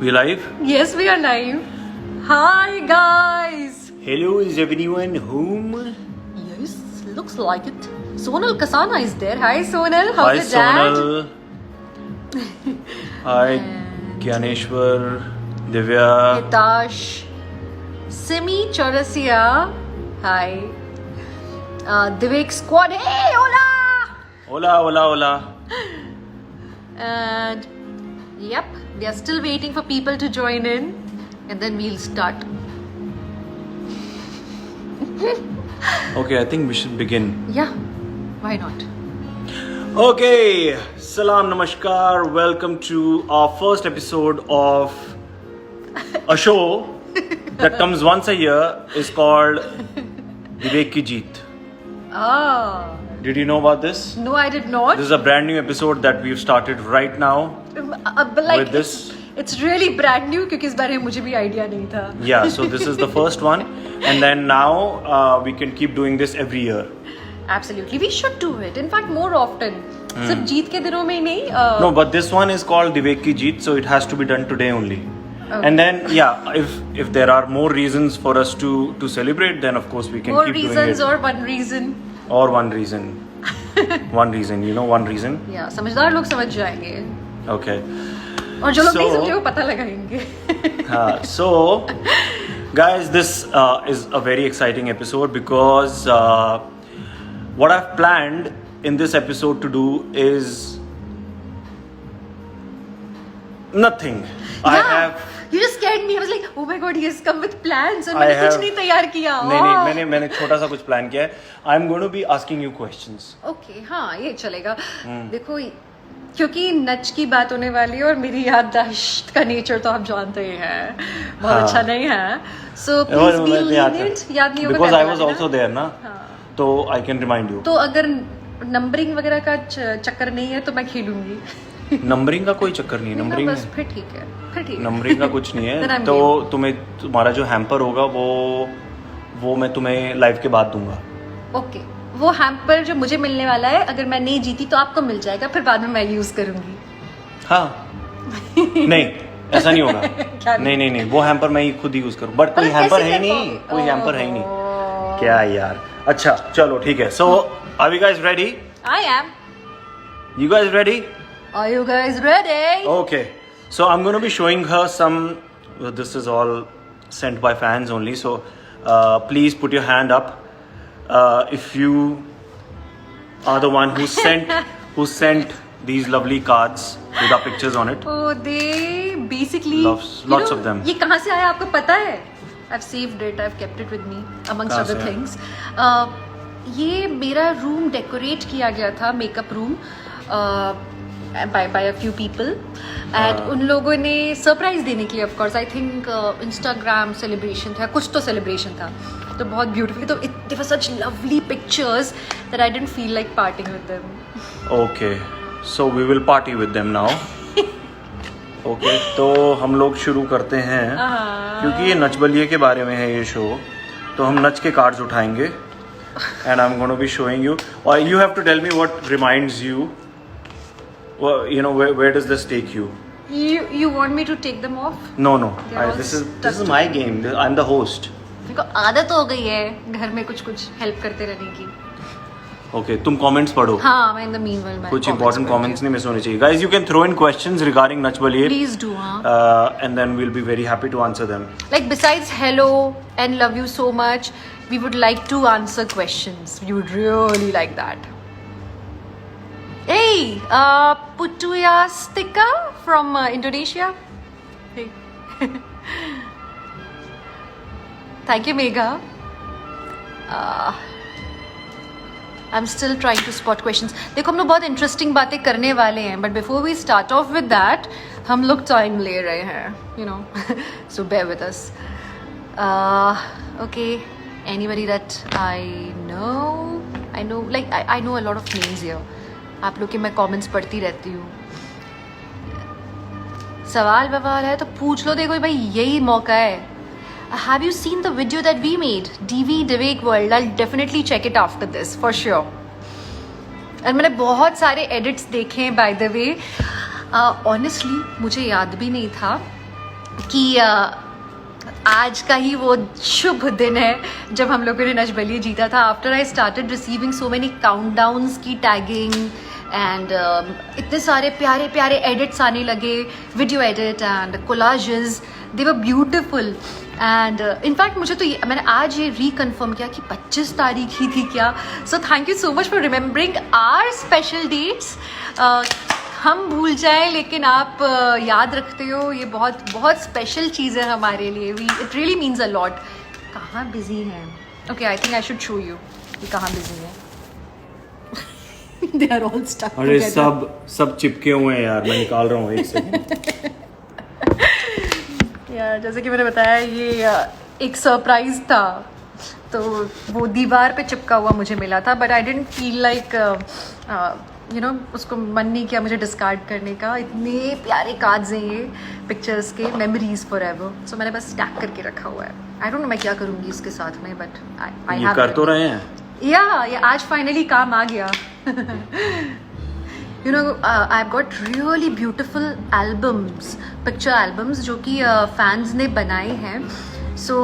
We live? Yes, we are live. Hi, guys. Hello, is everyone home? Yes, looks like it. Sonal Kasana is there. Hi, Sonal. How's Hi, your dad? Sonal. Hi, Gyaneshwar, Divya. Hitash. Simi Chaurasia. Hi. Divek Squad. Hey, hola. Hola, hola, hola. And yep, we are still waiting for people to join in, and then we'll start. Okay, I think we should begin. Yeah, why not? Okay, salam, namaskar. Welcome to our first episode of a show that comes once a year. Is called Vivek Ki Jeet. Ah, Did you know about this? no, I did not. This is a brand new episode that we've started right now. But like with this. it's really brand new क्योंकि इस बारे में मुझे भी idea नहीं था. Yeah, so this is the first one, and then now we can keep doing this every year. Absolutely, we should do it. In fact, more often. सिर्फ जीत के दिनों में ही नहीं. No, but this one is called Vivek Ki Jeet, so it has to be done today only. Okay. And then, yeah, if there are more reasons for us to celebrate, then of course we can More keep doing reasons it. or one reason. Or one reason. One reason, you know, one reason. Yeah, समझदार लोग समझ जाएंगे. Okay. और जो लोग नहीं So- समझे वो पता लगाएंगे. So, guys, this is a very exciting episode because what I've planned in this episode to do is nothing. I have. You just scared me. I was like, oh my god, he has come with plans और I मैंने कुछ have- नहीं तैयार किया. नहीं मैंने छोटा सा कुछ प्लान किया है. I'm going to be asking you questions. Okay, हाँ ये चलेगा. हम्म। देखो, क्योंकि नच की बात होने वाली है और मेरी याददाश्त का नेचर तो आप जानते ही हैं, बहुत हाँ। अच्छा नहीं है. So please be lenient. याद नहीं होगा Because I पहले was वाला also ना? there ना. हाँ. तो I can remind you. तो अगर नंबरिंग वगैरह का चक्कर नहीं है तो मैं खेलूंगी. नंबरिंग का कोई चक्कर नहीं है. नंबरिंग बस फिर ठीक है, फिर ठीक है. नंबरिंग का कुछ नहीं Then है. I'm तो game. तुम्हारा जो हैम्पर होगा वो मैं तुम्हें लाइव के बाद दूंगा. ओके, वो हैम्पर जो मुझे मिलने वाला है, अगर मैं नहीं जीती तो आपको मिल जाएगा, फिर बाद में मैं यूज करूंगी. हाँ. नहीं, ऐसा नहीं होगा. क्या नहीं वो हैम्पर मैं ही खुद ही यूज करूँ. बट कोई अरे हैम्पर कैसे है कर नहीं. पाओगे? कोई हैम्पर है नहीं. ओह। क्या यार. अच्छा चलो ठीक है. So are you guys ready? I am. You guys ready? Are you guys ready? Okay. So I'm going to be showing her some. This is all sent by fans only. So please put your hand up if you are the one who sent these lovely cards with our pictures on it. Oh, they basically Lots of them. ये कहाँ से आया आपको पता है? I've saved it. I've kept it with me amongst कहाँ other से things. ये मेरा रूम डेकोरेट किया गया था, makeup room by a few people, and उन लोगों ने सरप्राइज देने के लिए, of course, I think Instagram celebration था, कुछ तो celebration था, तो बहुत beautiful. तो they were such lovely pictures that I didn't feel like parting with them. Okay. So we will party with them now. Okay. तो हम लोग शुरू करते हैं. क्योंकि ये नच बलिए के बारे में है ये शो, तो हम नच के कार्ड्स उठाएंगे. And I'm going to be showing you. Or you have to tell me what reminds you. Well, you know, where does this take you? You want me to take them off? No. They're all This is stuck my game. I'm the host. मेरे को आदत हो गई है घर में कुछ help करते रहने की. Okay, तुम comments पढ़ो. हाँ, मैं in the meanwhile मैं कुछ important comments नहीं miss होने चाहिए. Guys, you can throw in questions regarding Nach Baliye. Please do, हाँ. And then we'll be very happy to answer them. Like besides hello and love you so much, we would like to answer questions. We would really like that. Hey, Putuyastika from Indonesia. Hey. Thank you, Megha. I'm still trying to spot questions. देखो हम लोग बहुत interesting बातें करने वाले हैं, but before we start off with that, हम लोग time ले रहे हैं, you know. So bear with us. Okay, anybody that I know, like I know a lot of names here. आप लोग के मैं comments पढ़ती रहती हूँ. सवाल बवाल है तो पूछ लो. देखो भाई, यही मौका है. Have you seen the video that we made? DV Divek World. I'll definitely check it after this for sure. और मैंने बहुत सारे edits देखे हैं by the way. Honestly मुझे याद भी नहीं था कि आज का ही वो शुभ दिन है जब हम लोगों ने नच बलिए जीता था. After I started receiving so many countdowns की टैगिंग एंड इतने सारे प्यारे प्यारे एडिट्स आने लगे, video edit and collages, they were beautiful. And in fact मुझे तो मैंने आज ये रिकन्फर्म किया कि 25 तारीख ही थी क्या. So thank you so much for remembering our special dates. हम भूल जाए लेकिन आप याद रखते हो, ये बहुत बहुत स्पेशल चीज़ है हमारे लिए. It really means a lot. कहाँ बिजी हैं? Okay, I think I should show you कि कहाँ बिजी हैं. They are all stuck अरे together. सब चिपके हुए हैं यार, मैं निकाल रहा हूँ एक सेकंड. यार जैसे कि मैंने बताया, ये एक सरप्राइज था, तो वो दीवार पे चिपका हुआ मुझे मिला था. But I didn't feel like you know, उसको मन नहीं किया मुझे डिस्कार्ड करने का. इतने प्यारे कार्ड्स हैं ये पिक्चर्स के, मेमोरीज फॉर एवर. सो मैंने बस स्टैक करके रखा हुआ है. आई डोंट नो मैं क्या करूँगी इसके साथ में, बट आई ये कर तो रहे हैं. या आज फाइनली काम आ गया. You know, I've got really beautiful albums, picture albums, जो कि फैंस ने बनाए हैं. So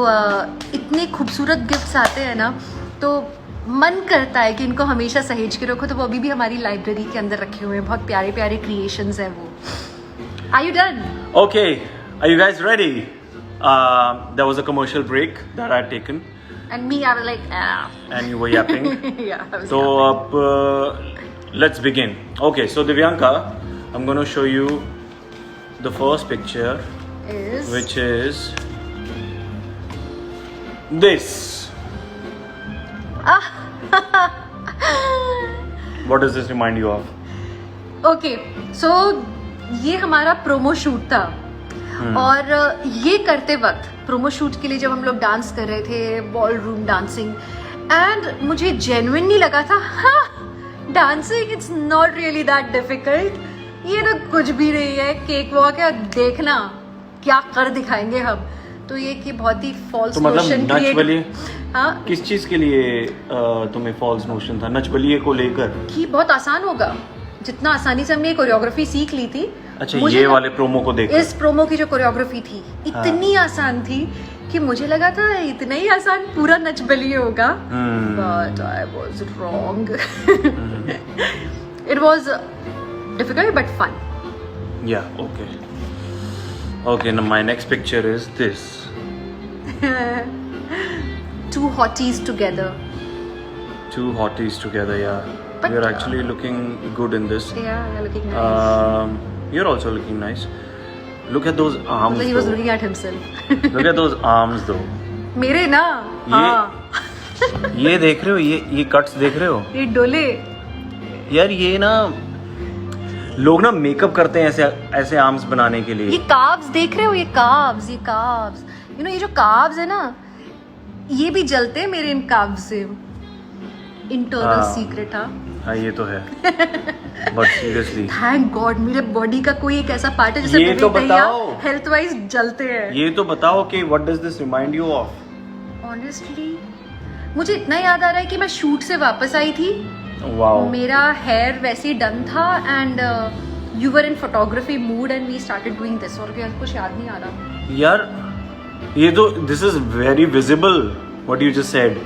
इतने खूबसूरत गिफ्ट्स आते हैं ना, तो मन करता है कि इनको हमेशा सहेज के रखो. तो वो अभी भी हमारी लाइब्रेरी के अंदर रखे हुए हैं. बहुत प्यारे प्यारे क्रिएशंस हैं वो. Are you done? Okay, are you guys ready? There was a commercial break that I had taken. And me, I was like, ah. And you were yapping. Yeah, I was So let's begin. Okay, so Divyanka, I'm going to show you the first picture, is which is this. What does this remind you of? Okay, so ये हमारा promo shoot था. और ये करते वक्त promo shoot के लिए जब हम लोग डांस कर रहे थे, बॉल रूम डांसिंग, एंड मुझे जेन्युइनली लगा था, हाँ, dancing it's not really that difficult. ये तो कुछ भी नहीं है, केक वॉक है, देखना क्या कर दिखाएंगे हम. तो ये कि बहुत ही फॉल्स तो मतलब नोशन नच बलिए, हाँ, किस चीज के लिए तुम्हें फॉल्स नोशन था नच बलिए को लेकर? कि बहुत आसान होगा. जितना आसानी से हमने कोरियोग्राफी सीख ली थी. अच्छा, ये वाले प्रोमो को देखकर? इस प्रोमो की जो कोरियोग्राफी थी इतनी आसान थी कि मुझे लगा था इतना ही आसान पूरा नच बलिए होगा. But I was wrong. It was difficult but fun. Yeah okay, now my next picture is this. Two hotties together. Two hotties together, yeah. But, you're actually looking good in this. Yeah, you're looking nice. You're also looking nice. Look at those arms. He was though. looking at himself. Look at those arms though. मेरे ना, हाँ. ये देख रहे हो, ये cuts देख रहे हो? ये डोले. यार ये ना लोग ना मेकअप करते हैं ऐसे आर्म्स बनाने के लिए. ये कार्व्स देख रहे हो? ये कार्व्स. यू नो, ये जो कार्व्स है ना, ये भी जलते हैं मेरे इन कार्व्स से. Internal secret. हाँ, ये तो है. बट सीरियसली थैंक गॉड मेरे बॉडी का कोई एक ऐसा पार्ट है जिसे ये तो बताओ, हेल्थ वाइज जलते हैं. ये तो बताओ कि what does this remind you of? Honestly मुझे इतना याद आ रहा है कि मैं शूट से वापस आई थी. वाओ. मेरा हेयर वैसे ही डन था and you were in photography mood and we started doing this. और कुछ याद नहीं आ रहा यार. ये तो this is very visible what you just said.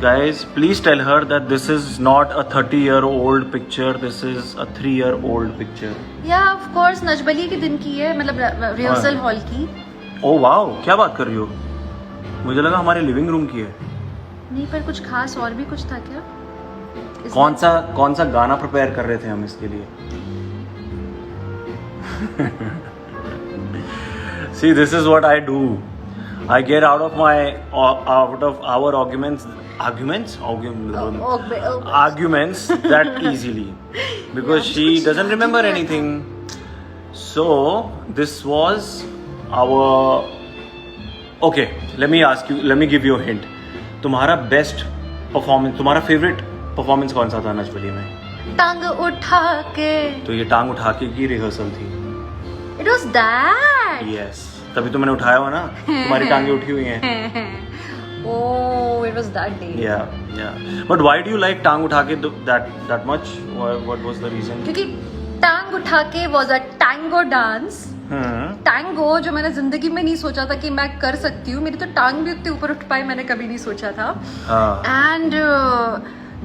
Guys, please tell her that this is not a 30-year-old picture. This is a 3-year-old picture. Yeah, of course. Nach Baliye के दिन की है, मतलब रिहर्सल हॉल की. Oh wow, क्या बात कर रही हो? मुझे लगा हमारे लिविंग रूम की है. नहीं, पर कुछ खास और भी कुछ था क्या? कौन सा गाना प्रिपेयर कर रहे थे हम इसके लिए? See, this is what I do. I get out of our arguments that easily because she doesn't remember anything. So this was our. Okay, let me give you a hint. तुम्हारा best performance, तुम्हारा favourite performance कौन सा था नच बलिए में? टांग उठा के. तो ये टांग उठा के की रिहर्सल थी. It was that. Yes. तभी तो मैंने उठाया हुआ ना. तुम्हारी टांगे उठी हुई हैं. Oh, it was that day. Yeah. But why do you like टांग उठा के that much? What was the reason? क्योंकि टांग उठा के was a tango dance, tango जो मैंने जिंदगी में नहीं सोचा था कि मैं कर सकती हूँ, मेरी तो टांग भी उतनी ऊपर उठ पाई, मैंने कभी नहीं सोचा था। एंड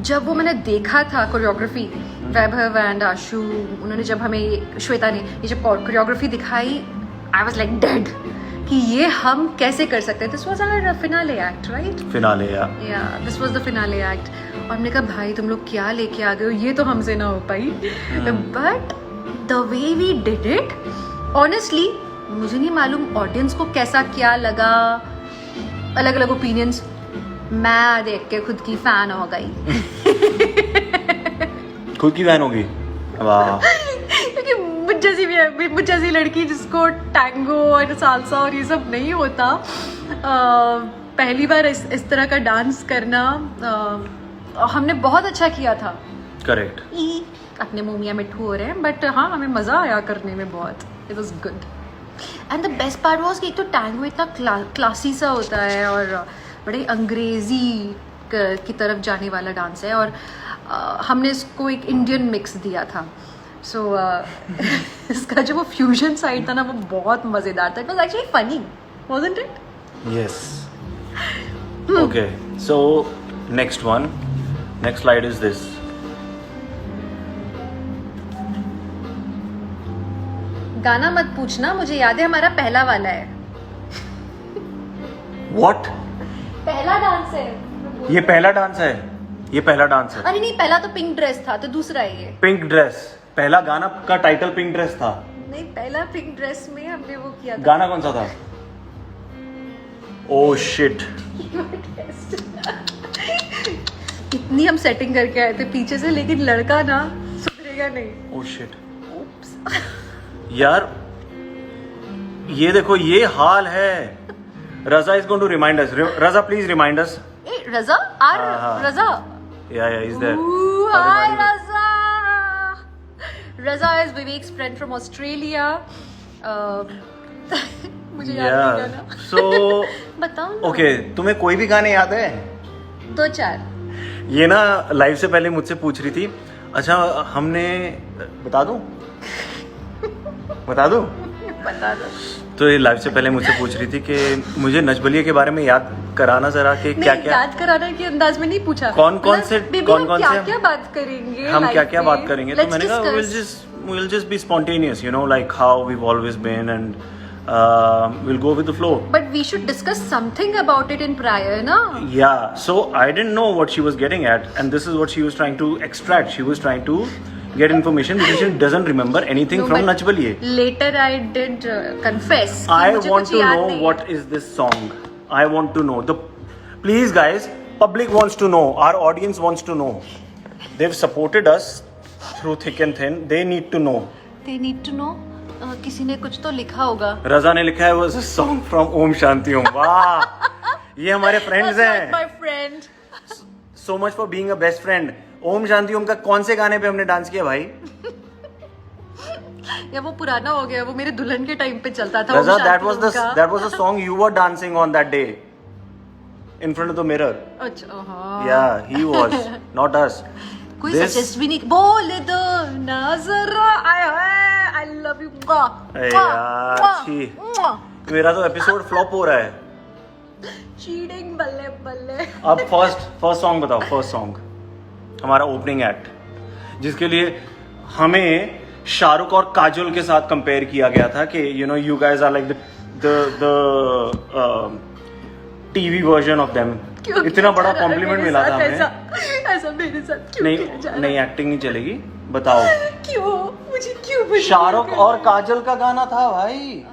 जब वो मैंने देखा था कोरियोग्राफी, वैभव एंड आशु, उन्होंने जब हमें, श्वेता ने ये जब कोरियोग्राफी दिखाई, आई वाज लाइक डेड कि ये हम कैसे कर सकते हैं। This was our finale act, right? Finale, yeah this was the finale act. और हमने कहा भाई तुम लोग क्या लेके आ गए हो, ये तो हमसे ना हो पाई। But the way we did it, honestly मुझे नहीं मालूम ऑडियंस को कैसा क्या लगा, अलग अलग ओपिनियंस। मैं देख के खुद की फैन हो गई। खुद की फैन होगी, वाह। क्योंकि मुझ जैसी लड़की जिसको टैंगो और सालसा और ये सब नहीं होता, पहली बार इस तरह का डांस करना, हमने बहुत अच्छा किया था। करेक्ट। अपने मुंह मियां मिट्ठू हो रहे हैं, बट हाँ हमें मजा आया करने में बहुत। It was good. And the best part was कि एक तो टैंगो इतना क्लासी सा होता है और बड़े अंग्रेजी की तरफ जाने वाला डांस है, और हमने इसको एक इंडियन मिक्स दिया था। सो इसका जो वो फ्यूजन साइड था ना, वो बहुत मजेदार था। It was actually funny, wasn't it? Yes. Okay, so next one, next slide is this. गाना मत पूछना, मुझे याद है हमारा पहला वाला है। What? पहला डांस है ये पहला डांस है, ये पहला डांस है। अरे नहीं, पहला तो पिंक ड्रेस था, तो दूसरा है ये। पिंक ड्रेस, पहला गाना का टाइटल पिंक ड्रेस था। नहीं, पहला पिंक ड्रेस में हमने वो किया था। गाना कौन सा था? Oh shit. इतनी हम सेटिंग करके आए थे पीछे से, लेकिन लड़का ना सुधरेगा नहीं। Oh shit. यार ये देखो, ये हाल है। Raza is going to remind us. Raza please remind us. ए Raza, Raza, yeah is there. Hi Raza. Raza is Vivek's friend from Australia. मुझे याद नहीं गाना। सो बताओ ना। ओके, तुम्हें कोई भी गाने याद है? 2-4। ये ना लाइव से पहले मुझसे पूछ रही थी। अच्छा हमने, बता दूं? बता दूं? बता दो। तो ये लाइव से पहले मुझसे पूछ रही थी कि मुझे नच बलिए के बारे में याद कराना जरा, कि क्या क्या याद कराने के अंदाज में नहीं पूछा। कौन कौन से क्या बात करेंगे, हम क्या क्या बात करेंगे। तो मैंने कहा we'll just be spontaneous, you know, like how we've always been, and we'll go with the flow. But we should discuss something about it in prior, na? Yeah, so I didn't know what she was getting at, and this is what she was trying to extract. She was trying to get information because she doesn't remember anything from Nach Baliye. Later I did confess. I want to know what is this song. I want to know. Please guys, public wants to know. Our audience wants to know. They've supported us through thick and thin. They need to know. They need to know. किसी ने कुछ तो लिखा होगा। रजा ने लिखा है was a song from Om Shanti Om. वाह, ये हमारे फ्रेंड्स हैं। My friend. So much for being a best friend. Om Shanti Om का कौन से गाने पे हमने डांस किया भाई? या वो पुराना हो गया, वो मेरे दुल्हन के टाइम पे चलता था। रजा, that was the song you were dancing on that day in front of the mirror. अच्छा हाँ। Yeah, he was, not us. कोई सजेस्ट भी नहीं, बोले दो ना जरा, I love you। मेरा तो एपिसोड फ्लॉप हो रहा है। चीटिंग, बल्ले बल्ले। अब फर्स्ट सॉन्ग बताओ। फर्स्ट सॉन्ग हमारा ओपनिंग एक्ट, जिसके लिए हमें शाहरुख और काजोल के साथ कंपेयर किया गया था कि you know you guys are like the TV version of them. इतना बड़ा कॉम्प्लीमेंट मिला था हमें। ऐसा मेरे साथ क्यों नहीं एक्टिंग नहीं चलेगी, बताओ क्यों? मुझे क्यों? शाहरुख और काजल का गाना था भाई।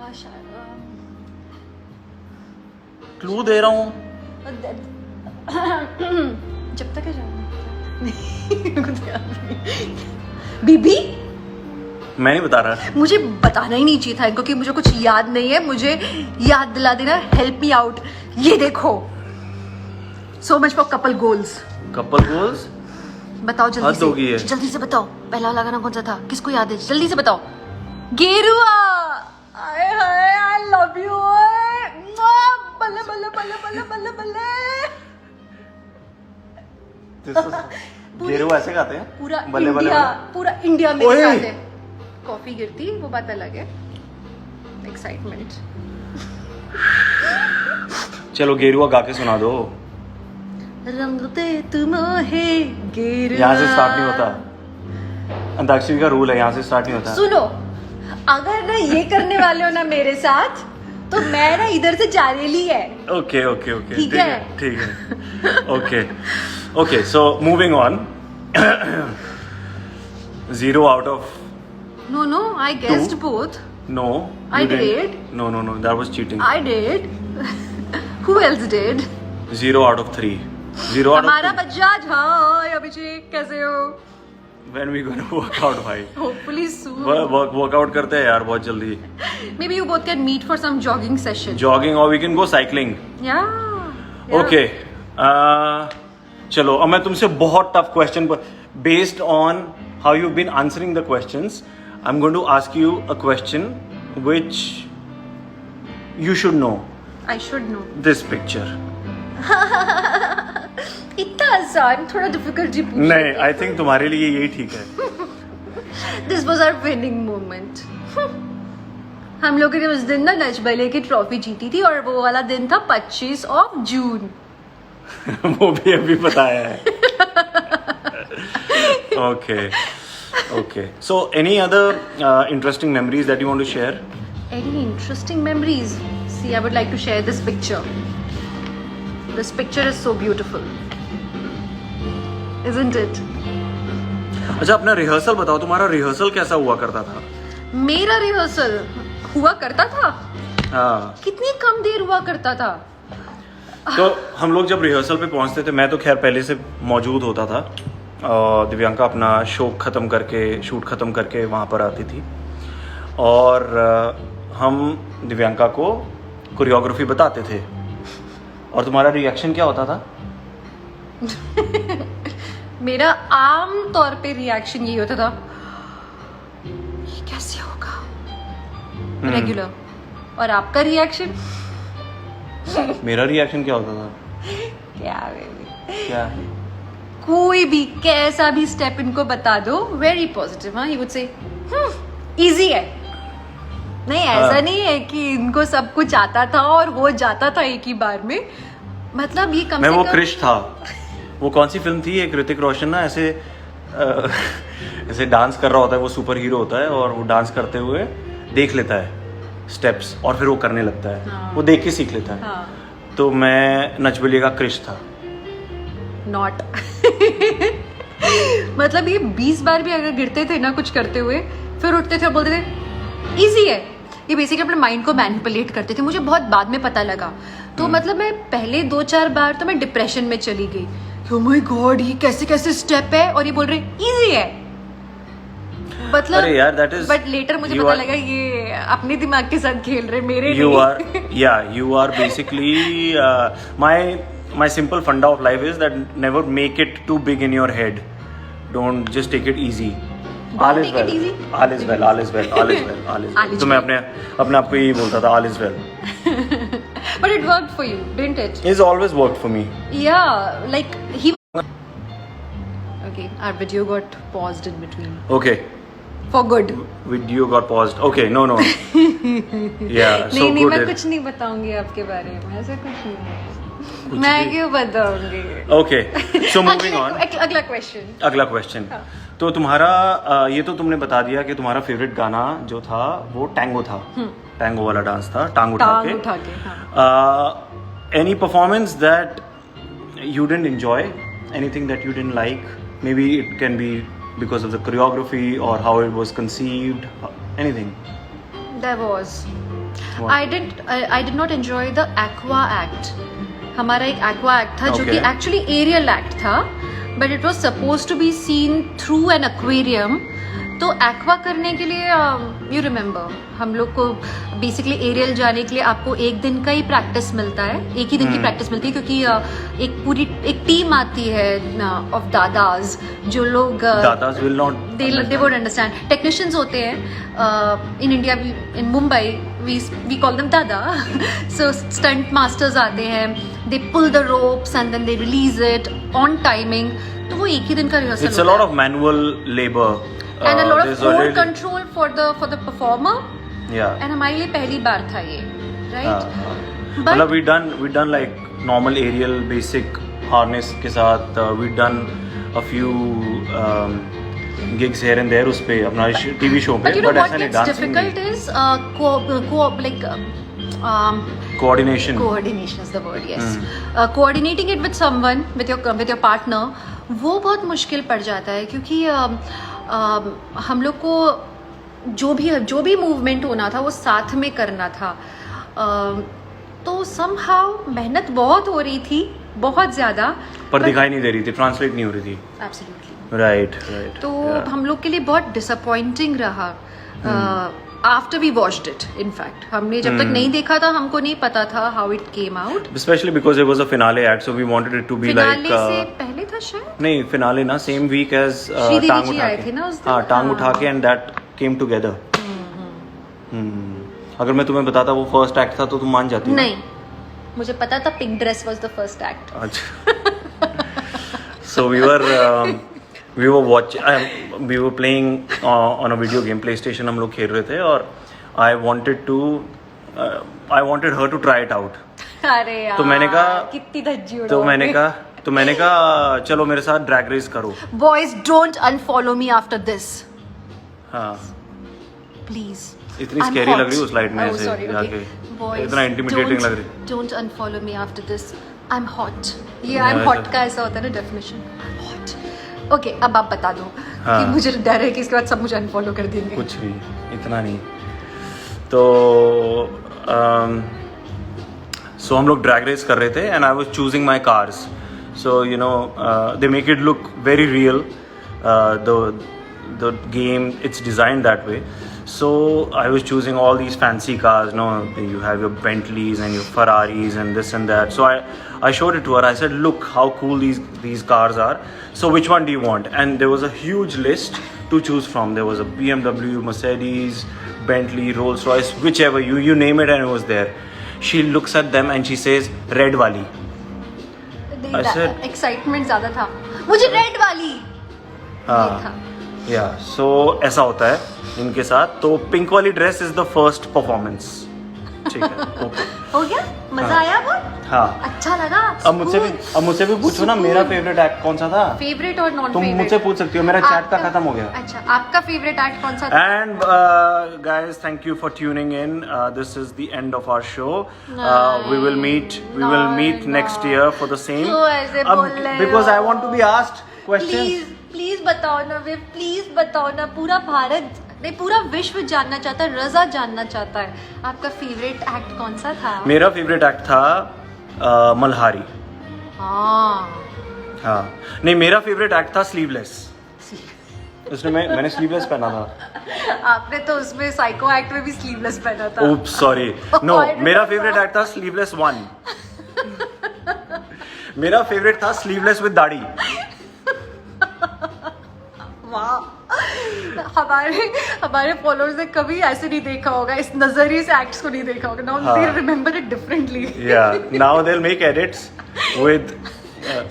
क्लू दे रहा हूँ। जब तक है बीबी, मैं नहीं बता रहा। मुझे बताना ही नहीं चाहिए था क्योंकि मुझे कुछ याद नहीं है। मुझे याद दिला देना, हेल्प मी आउट। ये देखो, सो much for couple goals. Couple goals बताओ जल्दी से बताओ। पहला वाला गाना कौन सा था? किसको याद है? जल्दी से बताओ। गेरुआ। आए हाय, आई लव यू। बल्ले बल्ले बल्ले बल्ले बल्ले बल्ले। गेरुआ ऐसे गाते हैं पूरा बल्ले बल्ले। पूरा इंडिया में गाते हैं। कॉफी गिरती, वो बात अलग है। एक्साइटमेंट। चलो गेरुआ गा के सुना दो। रंग दे तुम है गेरुआ। यहाँ से स्टार्ट नहीं होता, अंताक्षरी का रूल है, यहाँ से स्टार्ट नहीं होता। सुनो, अगर ना ये करने वाले हो ना मेरे साथ, तो मैं ना इधर से जारेली है। ओके ओके ओके, ठीक है? ठीक है। Okay okay, so moving on. 0 out of No, I guessed 2. both. No, I you didn't. did. No, that was cheating. I did. Who else did? 0 out of 3. 0 out हमारा of 3. Bajaj. हाय अभिषेक, कैसे हो? When we gonna work out, भाई? Hopefully soon. Workout करते हैं यार बहुत जल्दी. Maybe you both can meet for some jogging session. Jogging or we can go cycling. Yeah. Okay. चलो अब मैं तुमसे बहुत tough question, based on how you've been answering the questions, I'm going to ask you a question which you should know. I should know. This picture. इतना आसान, थोड़ा difficulty पूछ। नहीं, I think तुम्हारे लिए यही ठीक है। This was our winning moment. हम लोगों ने उस दिन ना नच बलिए की ट्रॉफी जीती थी, और वो वाला दिन था 25 जून। वो भी अभी बताया है। Okay. So, any other interesting memories that you want to share? Any interesting memories? See, I would like to share this picture. This picture is so beautiful, isn't it? अच्छा, अपना रिहर्सल बताओ, तुम्हारा रिहर्सल कैसा हुआ करता था? मेरा rehearsal हुआ करता था? हाँ। कितनी कम देर हुआ करता था। तो हम लोग जब रिहर्सल पे पहुंचते थे, मैं तो खैर पहले से मौजूद होता था, दिव्यांका अपना शूट ख़त्म करके वहाँ पर आती थी, और हम दिव्यांका को कोरियोग्राफी बताते थे, और तुम्हारा रिएक्शन क्या होता था? मेरा आम तौर पे रिएक्शन यही होता था, ये कैसे होगा, रेगुलर। और आपका रिएक्शन? मेरा रिएक्शन क्या होता था? क्या? कोई भी कैसा भी स्टेप इनको बता दो, वेरी पॉजिटिव। हाँ, ही वुड से इजी है। नहीं, ऐसा नहीं है कि इनको सब कुछ आता था और हो जाता था एक ही बार में। मतलब ये कम मैं से वो कम क्रिश था। वो कौन सी फिल्म थी, एक ऋतिक रोशन ना ऐसे ऐसे डांस कर रहा होता है, वो सुपर हीरो होता है, और वो डांस करते हुए देख लेता है स्टेप्स, और फिर वो करने लगता है। हाँ। वो देख के सीख लेता है। हाँ। तो मैं नच बलिए का क्रिश था। नॉट मतलब ये 20 बार भी अगर गिरते थे ना कुछ करते हुए, फिर उठते थे और बोलते थे इजी है। ये बेसिकली अपने माइंड को मैनिपुलेट करते थे। मुझे बहुत बाद में पता लगा। तो मतलब मैं पहले 2-4 बार तो मैं डिप्रेशन में चली गई। ओह माय गॉड, ये कैसे कैसे स्टेप है, और ये बोल रहे इजी है। मतलब अरे यार, that is, बट लेटर मुझे पता लगा ये अपने दिमाग के साथ खेल रहे, मेरे you नहीं। you are basically my simple funda of life is that never make it too big in your head. Don't, just take it easy. All is well. All is well. All is well. All is well. All is well. तो मैं अपने आप को यही बोलता था, all is well. But it worked for you, didn't it? It's always worked for me. Yeah, like he. Okay, our video got paused in between. Okay. For good. Video got paused. Okay, no. Yeah, so नहीं, good. मैं कुछ नहीं बताऊंगी आपके बारे में, ऐसा कुछ नहीं। मैं क्यों बताऊंगी? Okay, so moving on. अगला क्वेश्चन। हाँ. तो तुम्हारा ये तो तुमने बता दिया कि तुम्हारा फेवरेट गाना जो था वो टैंगो था। टैंगो वाला डांस था, टांग उठा के। हाँ. Any performance that you didn't enjoy? Anything that you didn't like? Maybe it can be because of the choreography or how it was conceived. Anything? There was. What? I did not enjoy the aqua act. हमारा एक aqua act था, जो कि actually aerial act था, but it was supposed to be seen through an aquarium. तो aqua करने के लिए यू रिमेम्बर हम लोग को बेसिकली एरियल जाने के लिए आपको 1 दिन का ही प्रैक्टिस मिलता है, 1 ही दिन की प्रैक्टिस मिलती है, क्योंकि एक टीम आती है ऑफ दादाज, जो लोग dadas will not, they won't understand. Technicians होते हैं in India, in Mumbai we call them dada. So stunt masters आते हैं, they pull the ropes and then they release it on timing. तो वो 1 ही दिन का rehearsal. It's a lot of manual labour. And a lot of there's core already- control for the performer yeah. And हमारे लिए पहली बार था ये, राइट? मतलब we done like normal aerial basic harness के साथ we done a few gigs here and there उस पे अपना TV show पे, But you know but what ऐसा नहीं, gets dancing difficult नहीं. is Coordination. coordination is the word, yes. Coordinating it with someone, with your partner, वो बहुत मुश्किल पड़ जाता है, क्योंकि हम लोग को जो भी मूवमेंट होना था वो साथ में करना था. तो somehow मेहनत बहुत हो रही थी, बहुत ज़्यादा, पर दिखाई नहीं दे रही थी, ट्रांसलेट नहीं हो रही थी. Absolutely. राइट. तो हम लोग के लिए बहुत डिसअपॉइंटिंग रहा after we watched it. In fact हमने जब तक नहीं देखा था, हमको नहीं पता था how it came out. Especially because it was a finale act, so we wanted it to be finale like से पहले था शायद. नहीं, फिनाले ना, सेम वीक एज श्रीदेवी टांग जी उठा आए के. थे ना उस दिन. हाँ, टांग उठा के, एंड दैट केम टुगेदर. अगर मैं तुम्हें बताता वो फर्स्ट एक्ट था तो तुम मान जाती? नहीं, मुझे पता था pink dress was the first act. अच्छा. So we were playing on a video game, PlayStation हम लोग खेल रहे थे, और I wanted her to try it out. अरे यार, तो मैंने कहा, कितनी धज्जी उड़ाओगे. तो मैंने कहा चलो मेरे साथ ड्रैग रेस करो. Boys don't unfollow me after this, हाँ. प्लीज. इतनी स्कैरी लग रही उस लाइट में ऐसे जाके, इतना इंटिमिडेटिंग लग रही. Don't unfollow me after this, I am hot. ये आई एम हॉट का ऐसा होता है ना डेफिनेशन, हॉट. ओके, अब आप बता दो. हाँ. कि मुझे डर है कि इसके बाद सब मुझे अनफॉलो कर देंगे. कुछ भी, इतना नहीं. तो सो हम लोग ड्रैग रेस कर रहे थे, and I was choosing my cars. So you know they make it look very real. The game, it's designed that way. So I was choosing all these fancy cars. You have your Bentleys and your Ferraris and this and that. So I showed it to her. I said, look how cool these cars are. So which one do you want? And there was a huge list to choose from. There was a BMW, Mercedes, Bentley, Rolls Royce, whichever, you name it, and it was there. She looks at them and she says, red wali. I said, excitement ज्यादा था, मुझे red वाली. हाँ. या सो ऐसा होता है इनके साथ. तो पिंक वाली dress is the first performance. ठीक है, ओके. हो गया, मजा आया वो. हाँ. अच्छा लगा. अब मुझसे भी पूछो ना, मेरा फेवरेट एक्ट कौन सा था. फेवरेट और नॉन तुम फेवरेट मुझसे पूछ सकती हो, मेरा चैट का खत्म हो गया. अच्छा, आपका फेवरेट एक्ट कौन सा था? And guys, thank you for tuning in. This is the end of our show. We will meet next year for the same. Because I want to be asked questions. Please बताओ ना वे, please बताओ ना. पूरा भारत नहीं, पूरा विश्व जानना चाहता है, रजा जानना चाहता है, आपका फेवरेट एक्ट कौन सा था? मेरा फेवरेट एक्ट था मल्हारी. हाँ, नहीं, मेरा फेवरेट एक्ट था स्लीवलेस. उसमें मैंने स्लीवलेस पहना था. आपने तो उसमें साइको एक्ट में भी स्लीवलेस पहना था. Oops, sorry. No, मेरा फेवरेट एक्ट था स्लीवलेस 1. मेरा फेवरेट था स्लीवलेस विद दाढ़ी. हमारे फॉलोअर्स ने कभी ऐसे नहीं देखा होगा, इस नजरिए से एक्ट्स को नहीं देखा होगा. Now they remember it differently. Yeah, now they'll make edits with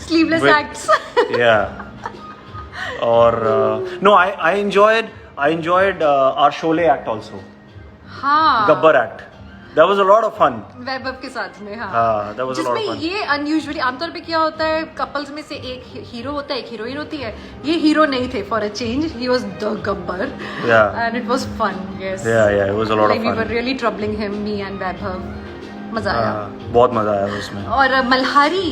sleeveless acts. Yeah. Or no, I enjoyed our Sholay act also. हाँ. Gabbar act. That was a lot of fun. वैभव के साथ में. हाँ. हाँ, that was a lot of जिसमें fun. ये unusually, आमतौर पे क्या होता है, कपल्स में से एक हीरो होता है, एक हीरोइन होती है. ये हीरो नहीं थे. For a change he was the Gabbar. Yeah. And it was fun. Yes. Yeah, it was a lot of we were fun. Really troubling him, me and Vaibhav. मजा आया. बहुत मजा आया उसमें. और मल्हारी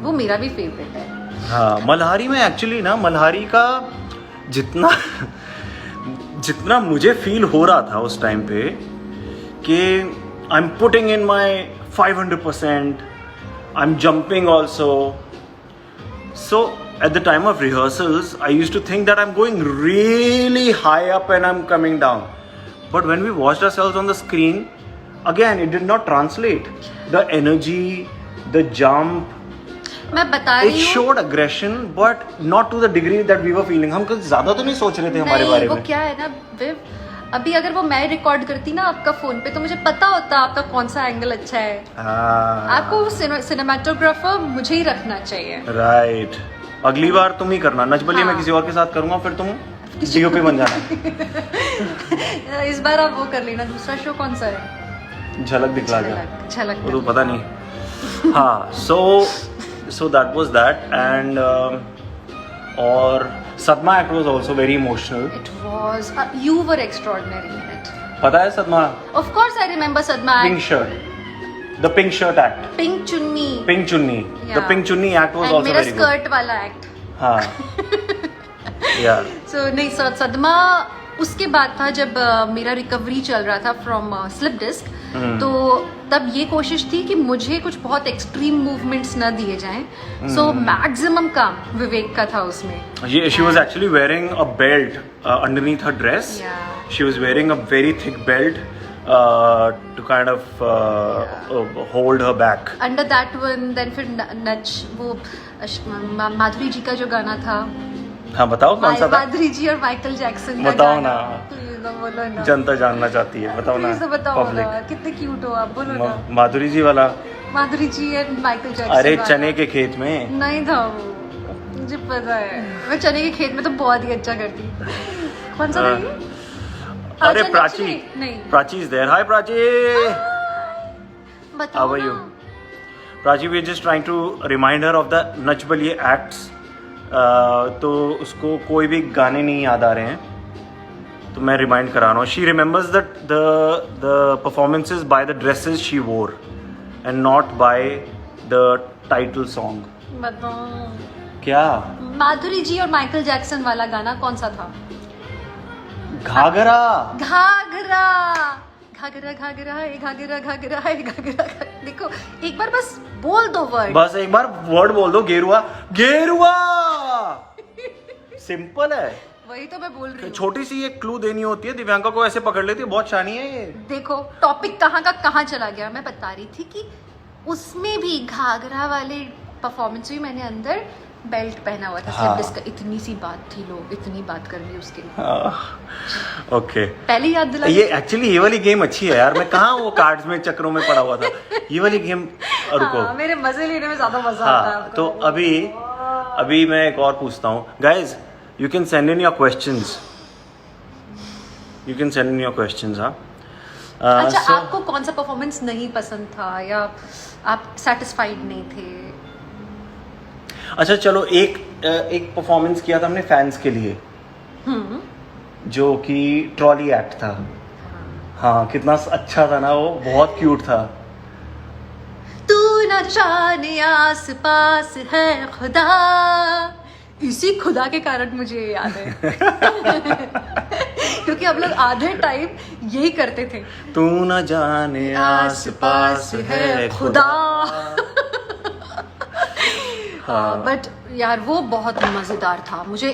वो मेरा भी फेवरेट है. हाँ, मल्हारी में एक्चुअली ना, मल्हारी का जितना मुझे फील हो रहा था उस टाइम पे कि I am putting in my 500%, I am jumping also. So at the time of rehearsals, I used to think that I'm going really high up and I'm coming down. But when we watched ourselves on the screen, again, it did not translate. The energy, the jump, मैं बता it रही हूँ. showed aggression, but not to the degree that we were feeling. हम कुछ ज्यादा तो नहीं सोच रहे थे हमारे बारे वो में. क्या है ना विव, अभी अगर वो मैं रिकॉर्ड करती ना आपका फोन पे, तो मुझे पता होता आपका कौन सा एंगल अच्छा है. आपको सिनेमेटोग्राफर मुझे ही रखना चाहिए. राइट. अगली बार तुम ही करना. नच बलिए मैं किसी और के साथ करूंगा, फिर तुम डीओपी बन जाना। इस बार आप वो कर लेना, दूसरा शो कौन सा है? झलक दिखला जा, झलक वो तो पता नहीं। हाँ, so that was that and और सदमा act was also very emotional. It was you were extraordinary in it. पता है सदमा? Of course I remember Sadma Pink act. shirt, the pink shirt act, Pink chunni pink chunni, the Yeah. pink chunni act was and also मेरा very good. skirt वाला act. हाँ, yeah. So नहीं सदमा उसके बाद था जब मेरा रिकवरी चल रहा था फ्रॉम स्लिप डिस्क, तो तब ये कोशिश थी कि मुझे कुछ बहुत एक्सट्रीम मूवमेंट्स ना दिए जाएं, सो मैक्सिमम काम विवेक का था उसमें। She was actually wearing a belt underneath her dress. Yeah. She was wearing a very thick belt to kind of hold her back. Under that one then फिर नच वो माधुरी जी का जो गाना था, हाँ बताओ कौन सा था? माधुरी जी और माइकल जैक्सन का बताओ गाना। ना। प्लीज ना बोलो ना, जनता जानना चाहती है, बताओ ना। प्लीज बताओ ना, Public. कितने क्यूट हो आप, बोलो ना। माधुरी जी वाला? माधुरी जी एंड माइकल जैक्सन अरे वाला। चने के खेत में। नहीं था वो, मुझे पता है, मैं चने के खेत में तो बहुत ही अच्छा करती। कौन सा था ये? अरे अच्छा, प्राची, नहीं Prachi is there. Hi Prachi, बताओ how are you? Prachi, we are just trying to remind her of the Nach Baliye acts. तो उसको कोई भी गाने नहीं याद आ रहे हैं, तो मैं रिमाइंड करा रहा हूँ. She remembers that the performances by the dresses she वोर and not by the title song. बताओ क्या? माधुरी जी और माइकल जैक्सन वाला गाना कौन सा था? घाघरा. घाघरा घाघरा घाघरा है, घाघरा घाघरा है, घाघरा। देखो एक बार बस बोल दो वर्ड, बस एक बार वर्ड बोल दो, गेरुआ. गेरुआ सिंपल है. वही तो मैं बोल रही हूँ। छोटी सी एक क्लू देनी होती है, दिव्यांका को ऐसे पकड़ लेती है, बहुत शानी है ये. देखो टॉपिक कहाँ का कहाँ चला गया. मैं बता रही थी कि उसमें भी घाघरा वाले परफॉर्मेंस में मैंने अंदर बेल्ट पहना हुआ था. हाँ. इसका इतनी सी बात थी, लोग इतनी बात कर ली उसके लिए. ओके. पहले याद दिला. ये एक्चुअली ये वाली गेम अच्छी है यार. मैं कहाँ वो कार्ड्स में चक्रों में पड़ा हुआ था. ये वाली गेम रुको. हाँ, मेरे मजे लेने में ज्यादा मजा आता है. हाँ, तो अभी मैं एक और पूछता हूँ. Guys, you can send in your questions. हाँ. अच्छा, so- आपको कौन सा परफॉर्मेंस नहीं पसंद था या आप सेटिस्फाइड नहीं थे? अच्छा चलो, एक परफॉर्मेंस किया था हमने फैंस के लिए, जो कि ट्रॉली एक्ट था. हाँ, कितना अच्छा था ना वो, बहुत क्यूट था. तू न जाने आस पास है खुदा, इसी खुदा के कारण मुझे ये याद है. क्योंकि हम लोग आधे टाइम यही करते थे. तू न जाने आस पास है खुदा. बट यार वो बहुत मज़ेदार था. मुझे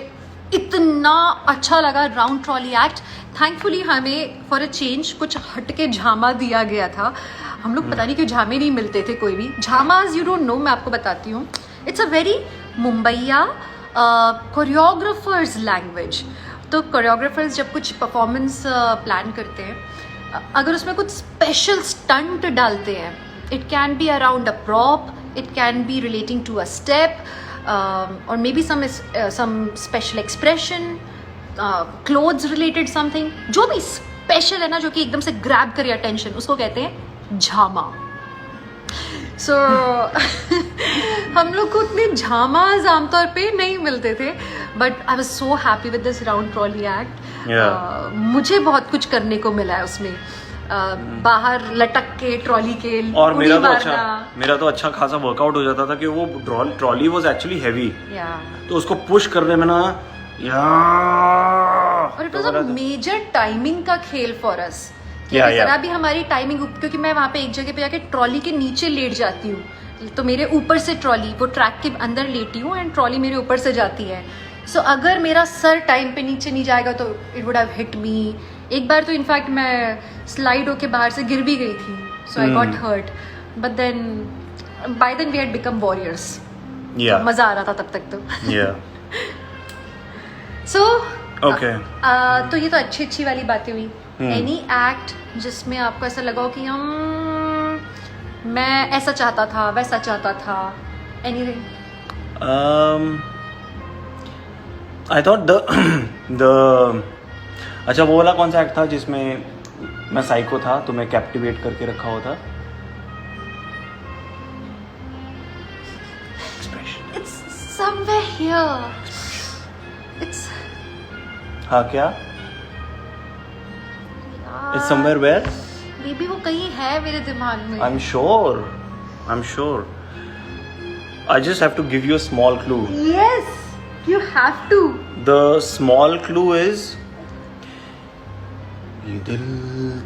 इतना अच्छा लगा राउंड ट्रॉली एक्ट. थैंकफुली हमें फॉर अ चेंज कुछ हटके झामा दिया गया था. हम लोग पता नहीं क्यों झामे नहीं मिलते थे कोई भी. झामाज यू डोंट नो, मैं आपको बताती हूँ. It's a very Mumbaiya choreographers language. तो कोरियोग्राफर्स जब कुछ परफॉर्मेंस प्लान करते हैं, अगर उसमें कुछ स्पेशल स्टंट डालते हैं, it can be around a prop, it can be relating to a step, or maybe some special expression, clothes related something. जो भी स्पेशल है ना, जो कि एकदम से ग्रैब करे अटेंशन, उसको कहते हैं झामा. सो हम लोग को उतने झामाज आमतौर पे नहीं मिलते थे, but I was so happy with this round trolley act. मुझे बहुत कुछ करने को मिला है उसमें. बाहर लटक के ट्रॉली के, और मेरा तो अच्छा खासा वर्कआउट हो जाता था कि वो ट्रॉली वाज एक्चुअली हैवी, तो उसको पुश करने में ना और it was a major timing का खेल फॉर अस. जरा भी हमारी टाइमिंग, क्योंकि मैं वहाँ पे एक जगह पे जाके ट्रॉली के नीचे लेट जाती हूँ, तो मेरे ऊपर से ट्रॉली, वो ट्रैक के अंदर लेटी हूँ एंड ट्रॉली मेरे ऊपर से जाती है. सो अगर मेरा सर टाइम पे नीचे नहीं जाएगा तो it would have hit me. एक बार तो इनफैक्ट मैं स्लाइड होके बाहर से गिर भी गई थी, so I got hurt. But then by then we had become warriors. मजा आ रहा था तब तक तो. So okay. तो ये तो अच्छी वाली बातें हुई. एनी एक्ट जिसमें आपको ऐसा लगा हो कि मैं ऐसा चाहता था, वैसा चाहता था, एनीथिंग? आई थॉट द अच्छा वो वाला कौन सा एक्ट था जिसमें मैं साइको था, तुम्हें कैप्टिवेट करके रखा हुआ था? It's somewhere here. It's हाँ क्या? It's somewhere where? Maybe वो कहीं है मेरे दिमाग में. I'm sure. I just have to give you a small clue. Yes, you have to. The small clue is ये दिल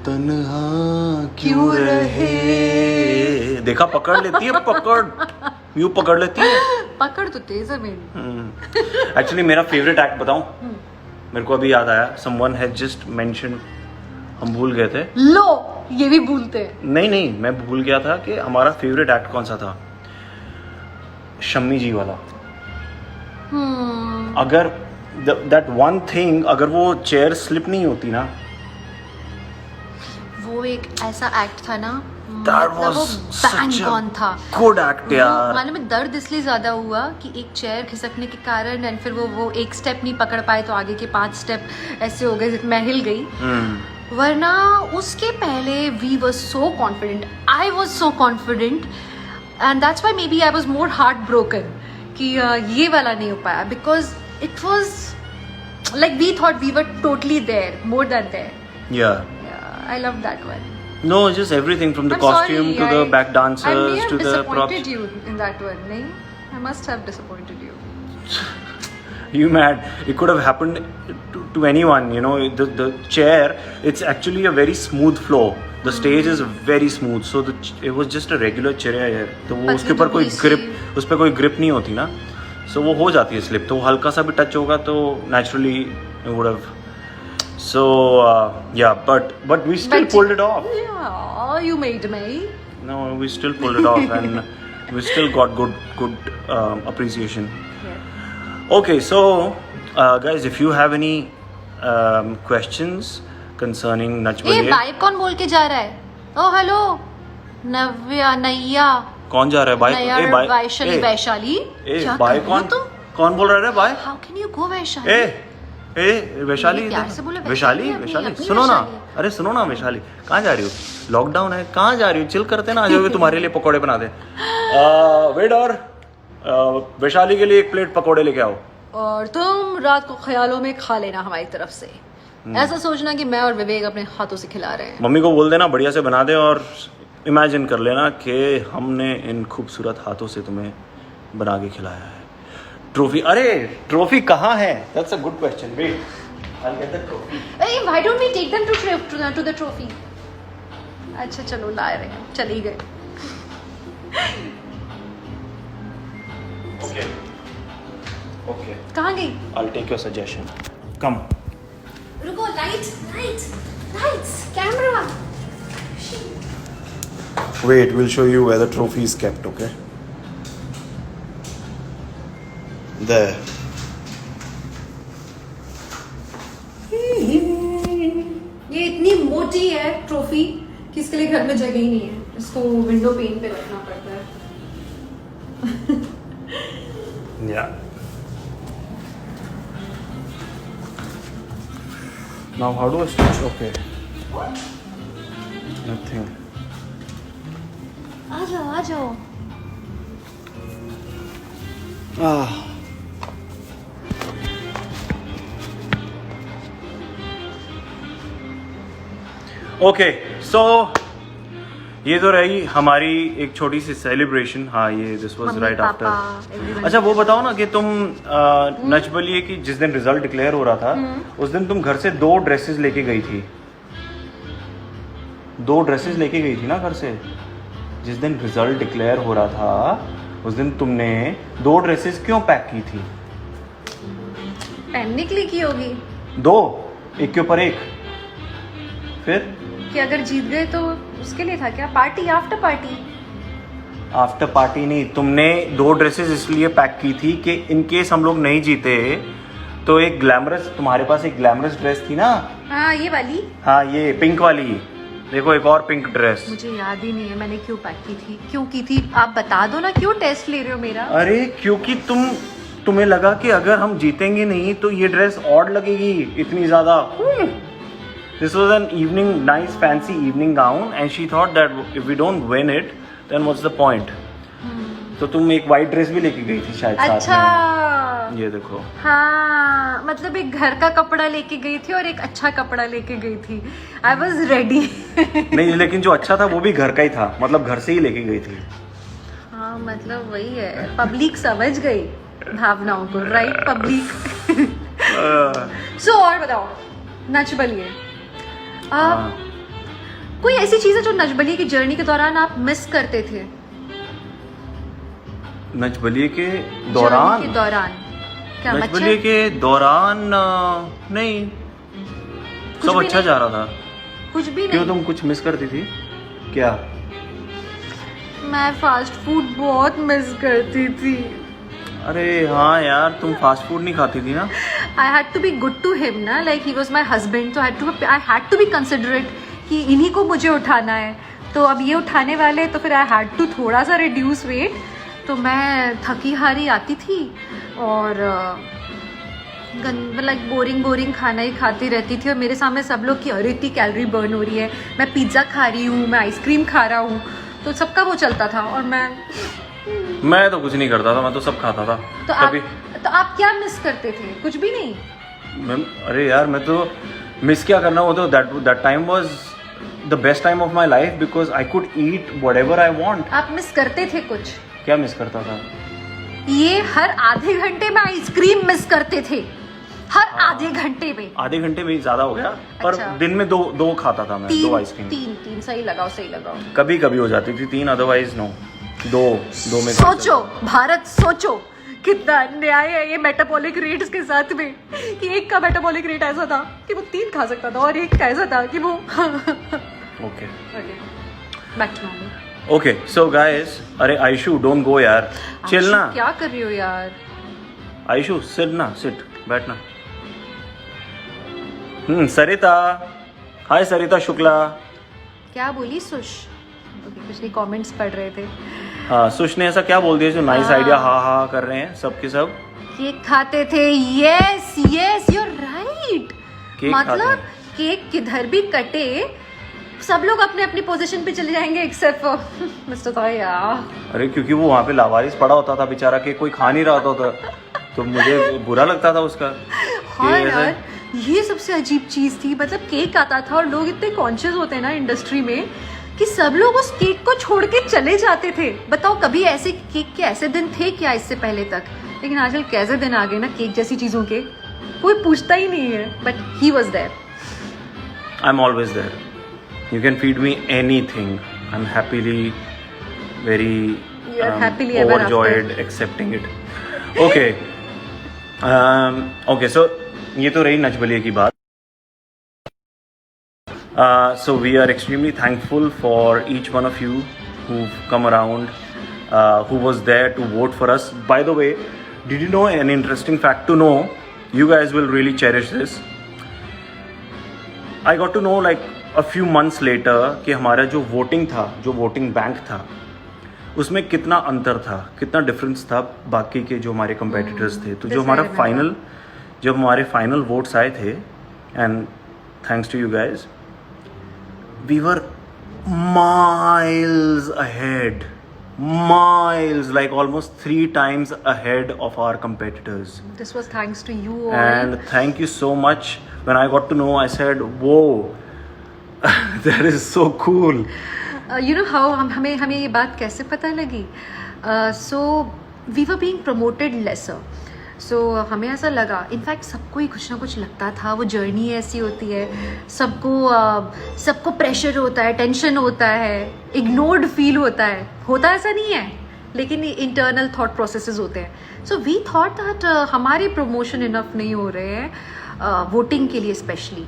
तन्हा क्यों रहे. देखा, पकड़ लेती है, यूं पकड़ लेती है. पकड़ तो तेज है मेरी. एक्चुअली मेरा फेवरेट एक्ट बताऊं? मेरे को अभी याद आया. Someone had just mentioned, हम भूल गए थे. लो, ये भी भूलते हैं. नहीं, मैं भूल गया था कि हमारा फेवरेट एक्ट कौन सा था. शम्मी जी वाला. अगर दैट वन थिंग, अगर वो चेयर स्लिप नहीं होती ना, वो एक ऐसा एक्ट था ना, That मतलब वो was bang such a on था. good act यार. मालूम है दर्द इसलिए ज्यादा हुआ कि एक चेयर खिसकने के कारण, एंड फिर वो एक स्टेप नहीं पकड़ पाए तो आगे के 5 स्टेप ऐसे हो गए, मैं हिल गई. वरना उसके पहले we were so confident, I was so confident, and that's why maybe I was more heartbroken कि ये वाला नहीं हो पाया, because it was like we thought we were totally there, more than there. Yeah. I love that one. No, just everything from the I'm costume sorry, to the back I dancers may have to the props. disappointed you in that one, nahin? I must have disappointed you. You mad? It could have happened to anyone, you know. The chair, it's actually a very smooth floor. The stage is very smooth, so it was just a regular chair. तो वो उसके ऊपर कोई grip, उस पर कोई grip नहीं होती ना, so वो हो जाती है slip. तो हल्का सा भी touch होगा तो naturally it would have. So yeah, but we still pulled it off. Yeah, you made me. No, we still pulled it off, and we still got good appreciation. Yeah. Okay, so guys, if you have any questions concerning Nach ये Baliye, bike कौन बोल के जा रहा है? Oh hello, नव्या नैया. कौन जा रहा है बाइक? नैया वैशाली वैशाली. क्या बाइक कर रही हो तुम? कौन बोल रहा है bike? How can you go Vaishali? Vaishali, प्यार से बोलो, वैशाली, अपनी सुनो ना, वैशाली। अरे सुनो ना वैशाली, कहाँ जा रही हो? लॉकडाउन है, कहाँ जा रही हो? चिल करते ना, आ जाओगे, तुम्हारे लिए पकोड़े बना दे. वेटर, वैशाली के लिए 1 प्लेट पकोड़े लेके आओ. और तुम रात को ख्यालों में खा लेना हमारी तरफ से. ऐसा सोचना कि मैं और विवेक अपने हाथों से खिला रहे हैं. मम्मी को बोल देना बढ़िया से बना दे, और इमेजिन कर लेना कि हमने इन खूबसूरत हाथों से तुम्हें बना के खिलाया है. ट्रॉफी, अरे ट्रॉफी कहाँ है? That's a good question. Wait, I'll get the trophy. Hey, why don't we take them to the trophy? अच्छा चलो ला रहे हैं, चले गए. Okay. कहाँ गई? I'll take your suggestion. Come. रुको, lights, camera. Wait, we'll show you where the trophy is kept. Okay. There. ये इतनी मोटी है ट्रॉफी कि इसके लिए घर में जगह ही नहीं है. इसको विंडो पेन पे रखना पड़ता है. Yeah. Now how do I stitch? Okay. Nothing. आ जाओ. ओके, सो ये तो रही हमारी एक छोटी सी सेलिब्रेशन. हाँ, ये दिस वाज राइट आफ्टर. अच्छा वो बताओ ना कि तुम नच बलिए की जिस दिन रिजल्ट डिक्लेयर हो रहा था, उस दिन तुम घर से 2 ड्रेसेस लेके गई थी. 2 ड्रेसेस लेके गई थी ना घर से. जिस दिन रिजल्ट डिक्लेयर हो रहा था उस दिन तुमने 2 ड्रेसेस क्यों पैक की थी? पहनने के लिए की होगी. 2, एक के ऊपर एक. फिर कि अगर जीत गए तो उसके लिए था क्या? Party, after party. After party नहीं, तुमने 2 ड्रेसेस इसलिए पैक की थी कि इन केस हम लोग नहीं जीते तो एक ग्लैमरस, तुम्हारे पास एक ग्लैमरस ड्रेस थी ना. हाँ, ये वाली. हाँ, ये पिंक वाली. देखो एक और पिंक ड्रेस. मुझे याद ही नहीं है मैंने क्यों पैक की थी. क्यों की थी आप बता दो ना. क्यों टेस्ट ले रहे हो मेरा? अरे क्योंकि तुम तुम्हें लगा कि अगर हम जीतेंगे नहीं तो ये ड्रेस ऑड लगेगी इतनी ज्यादा. This was an evening, nice fancy evening gown, and she thought that if we don't win it, then what's the point? तो तुम एक वाइट ड्रेस भी लेके गई थी शायद अच्छा. साथ में. ये देखो. हाँ, मतलब एक घर का कपड़ा लेके गई थी और एक अच्छा कपड़ा लेके गई थी. I was ready. नहीं, लेकिन जो अच्छा था वो भी घर का ही था, मतलब घर से ही लेके गई थी. हाँ, मतलब वही है, पब्लिक समझ गई भावनाओं को, राइट? पब्लिक. सो और बताओ, नच बलिए. कोई ऐसी चीज है जो नच बलिए की जर्नी के दौरान आप मिस करते थे? नच बलिए के दौरान? जर्नी के दौरान क्या? नच बलिए के दौरान नहीं, सब भी अच्छा नहीं? जा रहा था. कुछ भी क्यों, नहीं. तुम कुछ मिस करती थी क्या? मैं फास्ट फूड बहुत मिस करती थी. अरे हाँ यार, तुम फास्ट फूड नहीं खाती थी ना. I had to be good to him ना, like he was my husband, so I had to be considerate कि इन्हीं को मुझे उठाना है, तो अब ये उठाने वाले, तो फिर I had to थोड़ा सा reduce weight. तो मैं थकी हारी आती थी और लाइक बोरिंग खाना ही खाती रहती थी, और मेरे सामने सब लोग कि अरे इतनी कैलोरी बर्न हो रही है, मैं पिज्ज़ा खा रही हूँ, मैं आइसक्रीम खा रहा हूँ, तो सबका वो चलता था और मैं तो कुछ नहीं करता था, मैं तो सब खाता था. तो आप क्या मिस करते थे? कुछ भी नहीं. अरे यार, मैं तो मिस क्या करना, वो तो that time was the best time of my life because I could eat whatever I want. आप मिस करते थे कुछ? क्या मिस करता था? ये हर आधे घंटे में आइसक्रीम मिस करते थे, हर आधे घंटे में. आधे घंटे में ज्यादा हो गया, पर अच्छा. दिन में दो खाता था मैं. 2 आइसक्रीम. तीन सही लगाओ. कभी कभी हो जाती थी 3, अदरवाइज नो. दो में. सोचो भारत, सोचो कितना अन्याय है ये मेटाबॉलिक रेट्स के साथ में, कि एक का मेटाबॉलिक रेट ऐसा था कि वो 3 खा सकता था, और एक का ऐसा था कि वो okay, back to normal. Okay, so guys, अरे आयशु डोंट गो यार, चिल ना. क्या कर रही हो यार? आयशु सिट, बैठना. सरिता, हाय सरिता शुक्ला. क्या बोली सुश? कुछ नहीं, कमेंट्स पढ़ रहे थे. हाँ, सुश ने ऐसा क्या बोल दिया जो नाइस आइडिया हा कर रहे हैं सब के सब. केक खाते थे. Yes you are right. मतलब केक किधर भी कटे, सब लोग अपने अपनी पोजीशन पे चले जाएंगे एक्सेप्ट फॉर मिस्टर ताया. अरे क्योंकि वो वहाँ पे लावारिस पड़ा होता था बेचारा, के कोई खा नहीं रहा था, तो मुझे बुरा लगता था उसका. हाँ यार, ये सबसे अजीब चीज थी. मतलब केक आता था और लोग इतने कॉन्शियस होते हैं ना इंडस्ट्री में कि सब लोग उस केक को छोड़ के चले जाते थे. बताओ, कभी ऐसे केक के ऐसे दिन थे क्या इससे पहले तक? लेकिन आजकल कैसे दिन आ गए ना केक जैसी चीजों के, कोई पूछता ही नहीं है. But he was there. I am always there. You can feed me anything. I am happily very overjoyed accepting it. Okay, so ये तो रही नच बलिए की बात. So we are extremely thankful for each one of you who've come around, who was there to vote for us. By the way, did you know an interesting fact to know? You guys will really cherish this. I got to know like a few months later कि हमारा जो voting था, जो voting bank था, उसमें कितना अंतर था, कितना डिफरेंस था बाकी के जो हमारे competitors थे. तो जो हमारे फाइनल वोट्स आए थे, and thanks to you guys, we were miles ahead, like almost 3 times ahead of our competitors. This was thanks to you all. And thank you so much. When I got to know, I said, whoa, that is so cool. You know how हमें ये बात कैसे पता लगी? So we were being promoted lesser. सो हमें ऐसा लगा, in fact सबको ही कुछ ना कुछ लगता था, वो जर्नी ऐसी होती है, सबको प्रेशर होता है, टेंशन होता है, इग्नोर्ड फील होता है ऐसा नहीं है, लेकिन इंटरनल थॉट प्रोसेसेस होते हैं. सो वी थॉट दैट हमारे प्रमोशन इनफ नहीं हो रहे हैं वोटिंग के लिए स्पेशली.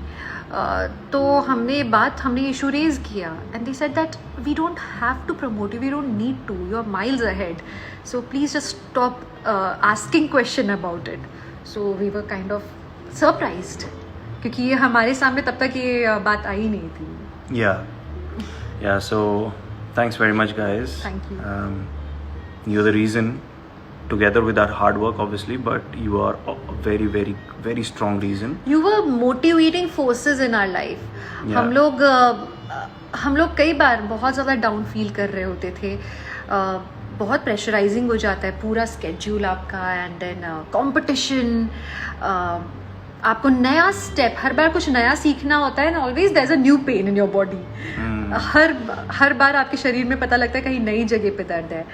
तो हमने इशू रेज किया and they said that we don't have to promote you, we don't need to, you are miles ahead, so please just stop asking question about it. So we were kind of surprised क्योंकि ये हमारे सामने तब तक ये बात आई नहीं थी. Yeah, so thanks very much guys. Thank you. You're the reason together with our hard work obviously, but you are a very very very strong reason. You were motivating forces in our life. Yeah. हम लोग कई बार बहुत ज़्यादा down feel कर रहे होते थे. बहुत प्रेशराइजिंग हो जाता है पूरा स्केड्यूल आपका, एंड देन कंपटीशन, आपको नया स्टेप, हर बार कुछ नया सीखना होता है, and always there is a new pain in your body. हर बार आपके शरीर में पता लगता है कहीं नई जगह पे दर्द है.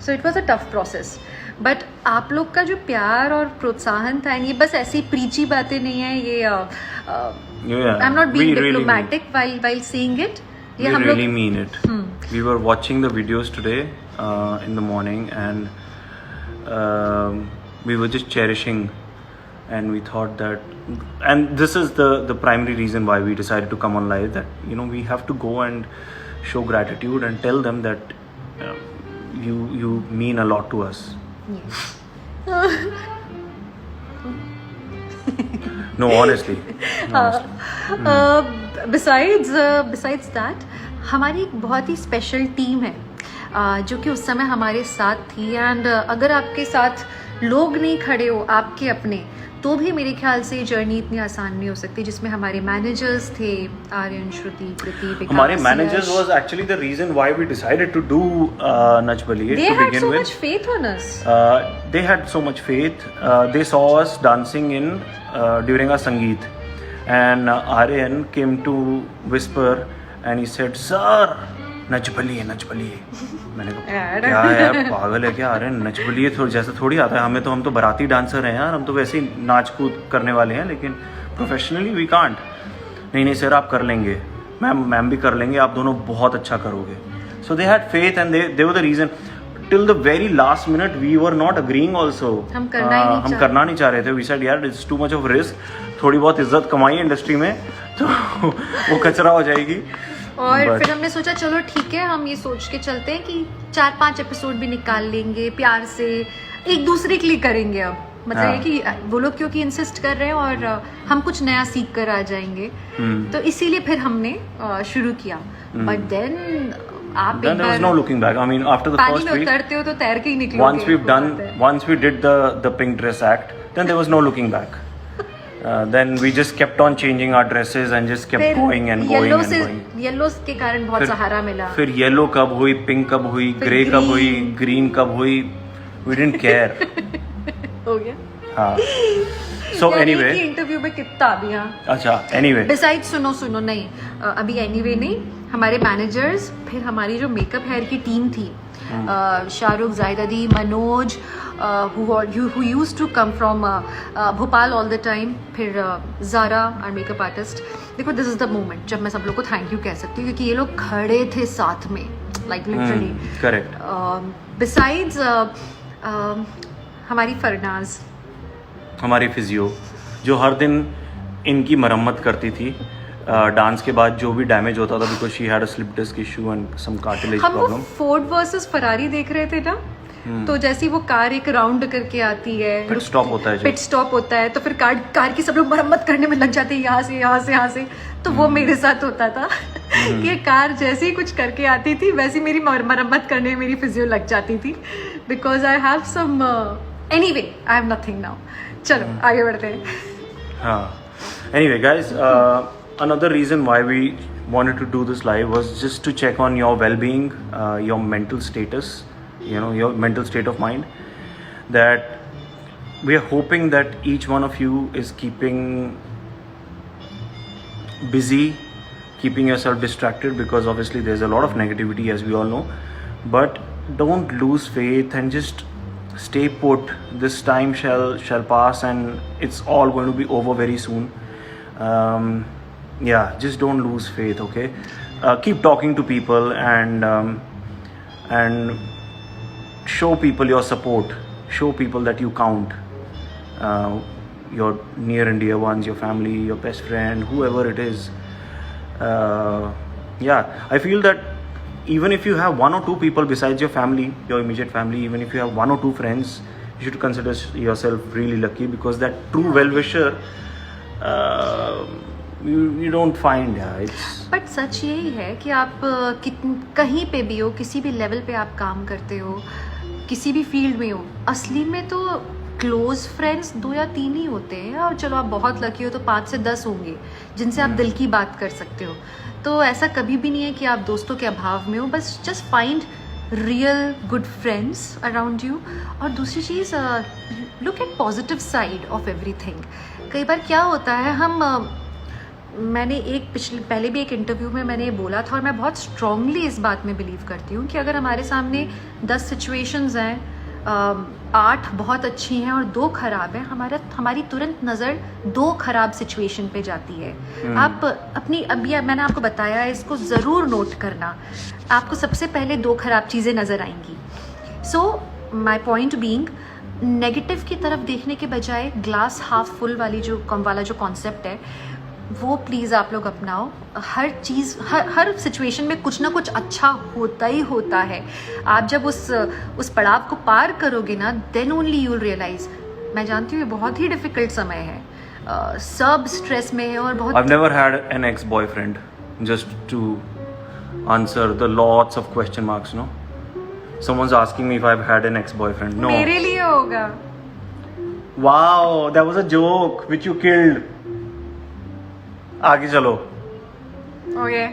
So it was a tough process. But आप लोग का जो प्यार और प्रोत्साहन था, ये बस ऐसी प्रीची बातें नहीं है, ये I am not being diplomatic while saying it. We really mean it. We were watching the videos today in the morning, and we were just cherishing, and we thought that, and this is the primary reason why we decided to come on live, that we have to go and show gratitude and tell them that you mean a lot to us. Yes. No, honestly. Besides that, हमारी एक बहुत ही special team है जो कि उस समय हमारे साथ थी. एंड अगर आपके साथ लोग नहीं खड़े हो आपके अपने, तो भी मेरे ख्याल से जर्नी इतनी आसान नहीं हो सकती. जिसमें हमारे मैनेजर्स थे, आर्यन, श्रुति, कृति, हमारे managers was actually the reason why we decided to do Nach Baliye They to had begin so with. much faith on us. They had so much faith. They saw us dancing during our Sangeet, and Aryan came to whisper and he said, "Sir, Nach Baliye." मैंने कहा क्या है यार, पागल है क्या आर्यन, नच बलिए जैसा थोड़ी आता है हमें, तो हम तो बाराती डांसर हैं यार, हम तो वैसे ही नाच कूद करने वाले हैं, लेकिन प्रोफेशनली वी कांट. नहीं सर, आप कर लेंगे, मैम भी कर लेंगे, आप दोनों बहुत अच्छा करोगे. So they had faith and they were the reason. Till the very last minute we were not agreeing also. हम करना नहीं चाह रहे थे. वी सेड यार it's too much of risk, थोड़ी बहुत इज्जत कमाई इंडस्ट्री में तो वो कचरा हो जाएगी. और फिर हमने सोचा चलो ठीक है, हम ये सोच के चलते हैं कि 4-5 एपिसोड भी निकाल लेंगे, प्यार से एक दूसरे के लिए करेंगे. अब मतलब ये कि वो लोग क्योंकि इंसिस्ट कर रहे हैं और हम कुछ नया सीख कर आ जाएंगे, तो इसीलिए फिर हमने शुरू किया. बट देन आप Then there was no looking back. I mean, after the पानी first में week, उतरते हो तो तैर के ही निकलोगे. once we did the pink dress act, then there was no looking back. Then we just kept on changing our dresses and just kept going and going and going. Yellow के कारण बहुत सहारा मिला. फिर येलो कब हुई, pink कब हुई, grey कब हुई, ग्रीन कब हुई, we didn't care. हो गया. हाँ. So anyway. इंटरव्यू में कितना अभी. हाँ. अच्छा. Anyway. Besides सुनो नहीं, अभी anyway नहीं, हमारे मैनेजर्स, फिर हमारी जो मेकअप हेयर की टीम थी, शाहरुख, जाहिदा दी, Manoj, who used to come from Bhopal all the time, फिर ज़ारा our makeup artist. देखो this is the moment जब मैं सब लोग को थैंक यू कह सकती हूँ, क्योंकि ये लोग खड़े थे साथ में, like literally. Correct. Besides हमारी फरनाज, हमारी फिजियो, जो हर दिन इनकी मरम्मत करती थी. डांस के बाद जो भी डैमेज होता था, because she had a slip disc issue and some cartilage problem. हम फोर्ड वर्सेस फरारी देख रहे थे ना, तो जैसी वो कार एक राउंड करके आती है, पिट स्टॉप होता है, तो फिर कार की सब लोग मरम्मत करने में लग जाते हैं, यहाँ से. तो वो मेरे साथ होता था कि कार जैसे ही कुछ करके आती थी, वैसे मेरी मरम्मत करने में मेरी फिजियो लग जाती थी, because I have some anyway I have nothing now. चलो आगे बढ़ते हैं. हाँ. Anyway guys, another reason why we wanted to do this live was just to check on your well-being, your mental status, your mental state of mind. That we are hoping that each one of you is keeping busy, keeping yourself distracted, because obviously there's a lot of negativity, as we all know. But don't lose faith and just stay put. This time shall pass and it's all going to be over very soon. Yeah, just don't lose faith, okay? Keep talking to people and show people your support. Show people that you count. Your near and dear ones, your family, your best friend, whoever it is. Yeah, I feel that even if you have 1 or 2 people besides your family, your immediate family, even if you have 1 or 2 friends, you should consider yourself really lucky, because that true well-wisher you don't find. But सच यही है कि आप कहीं पे भी हो, किसी भी लेवल पे आप काम करते हो, किसी भी फील्ड में हो, असली में तो क्लोज फ्रेंड्स 2 या 3 ही होते हैं, और चलो आप बहुत लकी हो तो 5 से 10 होंगे जिनसे आप दिल की बात कर सकते हो। तो ऐसा कभी भी नहीं है कि आप दोस्तों के अभाव में हो, बस just find real good friends around you. और दूसरी चीज़, look at positive side of everything. कई बार क्या होता है, मैंने पहले भी एक इंटरव्यू में मैंने ये बोला था, और मैं बहुत स्ट्रांगली इस बात में बिलीव करती हूँ कि अगर हमारे सामने 10 सिचुएशंस हैं, 8 बहुत अच्छी हैं और 2 खराब हैं, हमारी तुरंत नज़र 2 खराब सिचुएशन पे जाती है। आप अपनी, अभी मैंने आपको बताया है, इसको ज़रूर नोट करना, आपको सबसे पहले 2 खराब चीज़ें नज़र आएंगी। सो माई पॉइंट बीइंग, नेगेटिव की तरफ देखने के बजाय ग्लास हाफ फुल वाला जो कॉन्सेप्ट है, वो प्लीज़ आप लोग अपनाओ। हर चीज़, हर सिचुएशन में कुछ ना कुछ अच्छा होता ही होता है। आप जब उस पड़ाव को पार करोगे ना, then only you will realise. मैं जानती हूँ ये बहुत ही डिफिकल्ट समय है, सब स्ट्रेस में है और बहुत। I've never had an ex-boyfriend, just to answer the lots of question marks, no? Someone's asking me if I've had an ex-boyfriend. No. मेरे लिए होगा। Wow, that was a joke which you killed. आगे चलो। Okay.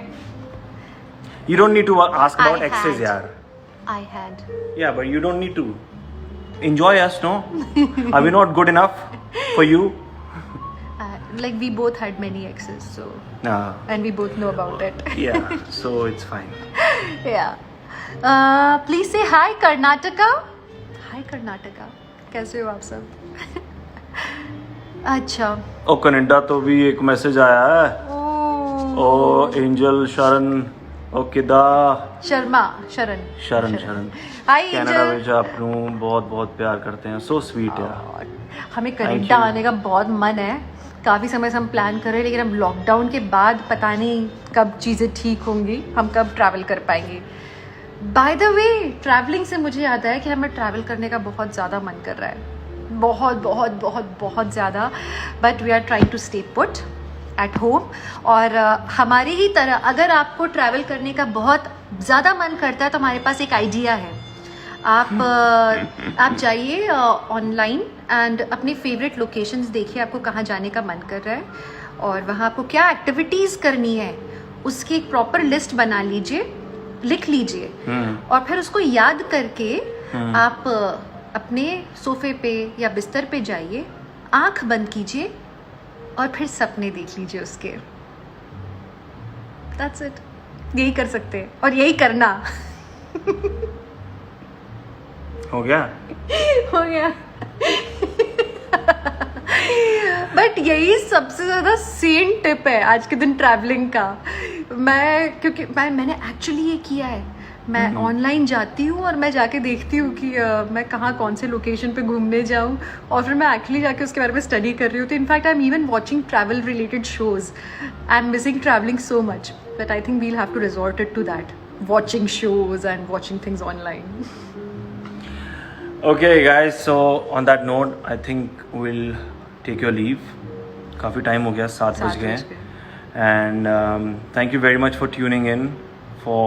You don't need to ask about I exes, had. यार. I had. Yeah, but you don't need to. Enjoy us, no? Are we not good enough for you? Like we both had many exes, so Nah. and we both know about it. Yeah, so it's fine. Yeah. Please say hi Karnataka. Hi Karnataka. कैसे हो आप सब? अच्छा। ओ Canada तो भी एक message आया है। ओ एंजल शरण, ओ किदा शर्मा, शरण। हाय कनाडा एंजल। ਵਿੱਚ ਆਪ ਨੂੰ बहुत प्यार करते हैं, सो स्वीट यार। हमें कनाडा आने का बहुत मन है, काफ़ी समय से हम प्लान कर रहे हैं, लेकिन अब लॉकडाउन के बाद पता नहीं कब चीज़ें ठीक होंगी, हम कब ट्रैवल कर पाएंगे। बाय द वे, ट्रैवलिंग से मुझे याद है कि हमें ट्रैवल करने का बहुत ज़्यादा मन कर रहा है, बहुत बहुत बहुत बहुत ज़्यादा। But we are trying to stay put at home. और हमारी ही तरह अगर आपको ट्रैवल करने का बहुत ज़्यादा मन करता है तो हमारे पास एक आइडिया है। आप जाइए ऑनलाइन एंड अपनी फेवरेट लोकेशंस देखिए, आपको कहाँ जाने का मन कर रहा है और वहाँ आपको क्या एक्टिविटीज़ करनी है उसकी एक प्रॉपर लिस्ट बना लीजिए, लिख लीजिए, और फिर उसको याद करके आप अपने सोफे पे या बिस्तर पे जाइए, आंख बंद कीजिए और फिर सपने देख लीजिए उसके। That's it. यही कर सकते हैं और यही करना। हो गया। हो गया। बट यही सबसे ज़्यादा सेम टिप है आज के दिन ट्रैवलिंग का। क्योंकि मैंने एक्चुअली ये किया है, मैं ऑनलाइन जाती हूँ और मैं जाके देखती हूँ कि मैं कहाँ कौन से लोकेशन पे घूमने जाऊँ, और फिर मैं एक्चुअली जाके उसके बारे में स्टडी कर रही हूँ। तो in fact I am even watching travel related shows. I am missing travelling so much, but I think we'll have to resort it to that, watching shows and watching things online. Okay guys, so on that note, I think we'll take your leave. काफ़ी time हो गया, 7 बज गए हैं। And thank you very much for tuning in, for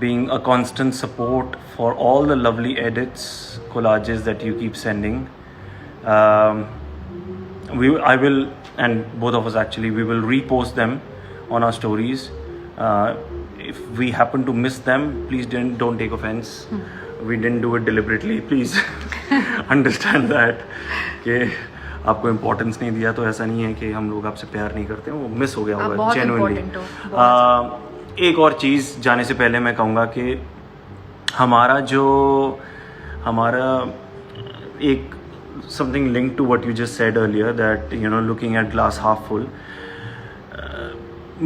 being a constant support, for all the lovely edits, collages that you keep sending. I will, and both of us actually, we will repost them on our stories. If we happen to miss them, please don't take offense. We didn't do it deliberately. Please understand that. कि आपको importance नहीं दिया तो ऐसा नहीं है कि हम लोग आपसे प्यार नहीं करते, वो मिस हो गया होगा जेन्युइनली। एक और चीज़ जाने से पहले मैं कहूँगा कि हमारा एक something linked to what you just said earlier, that looking at glass half full,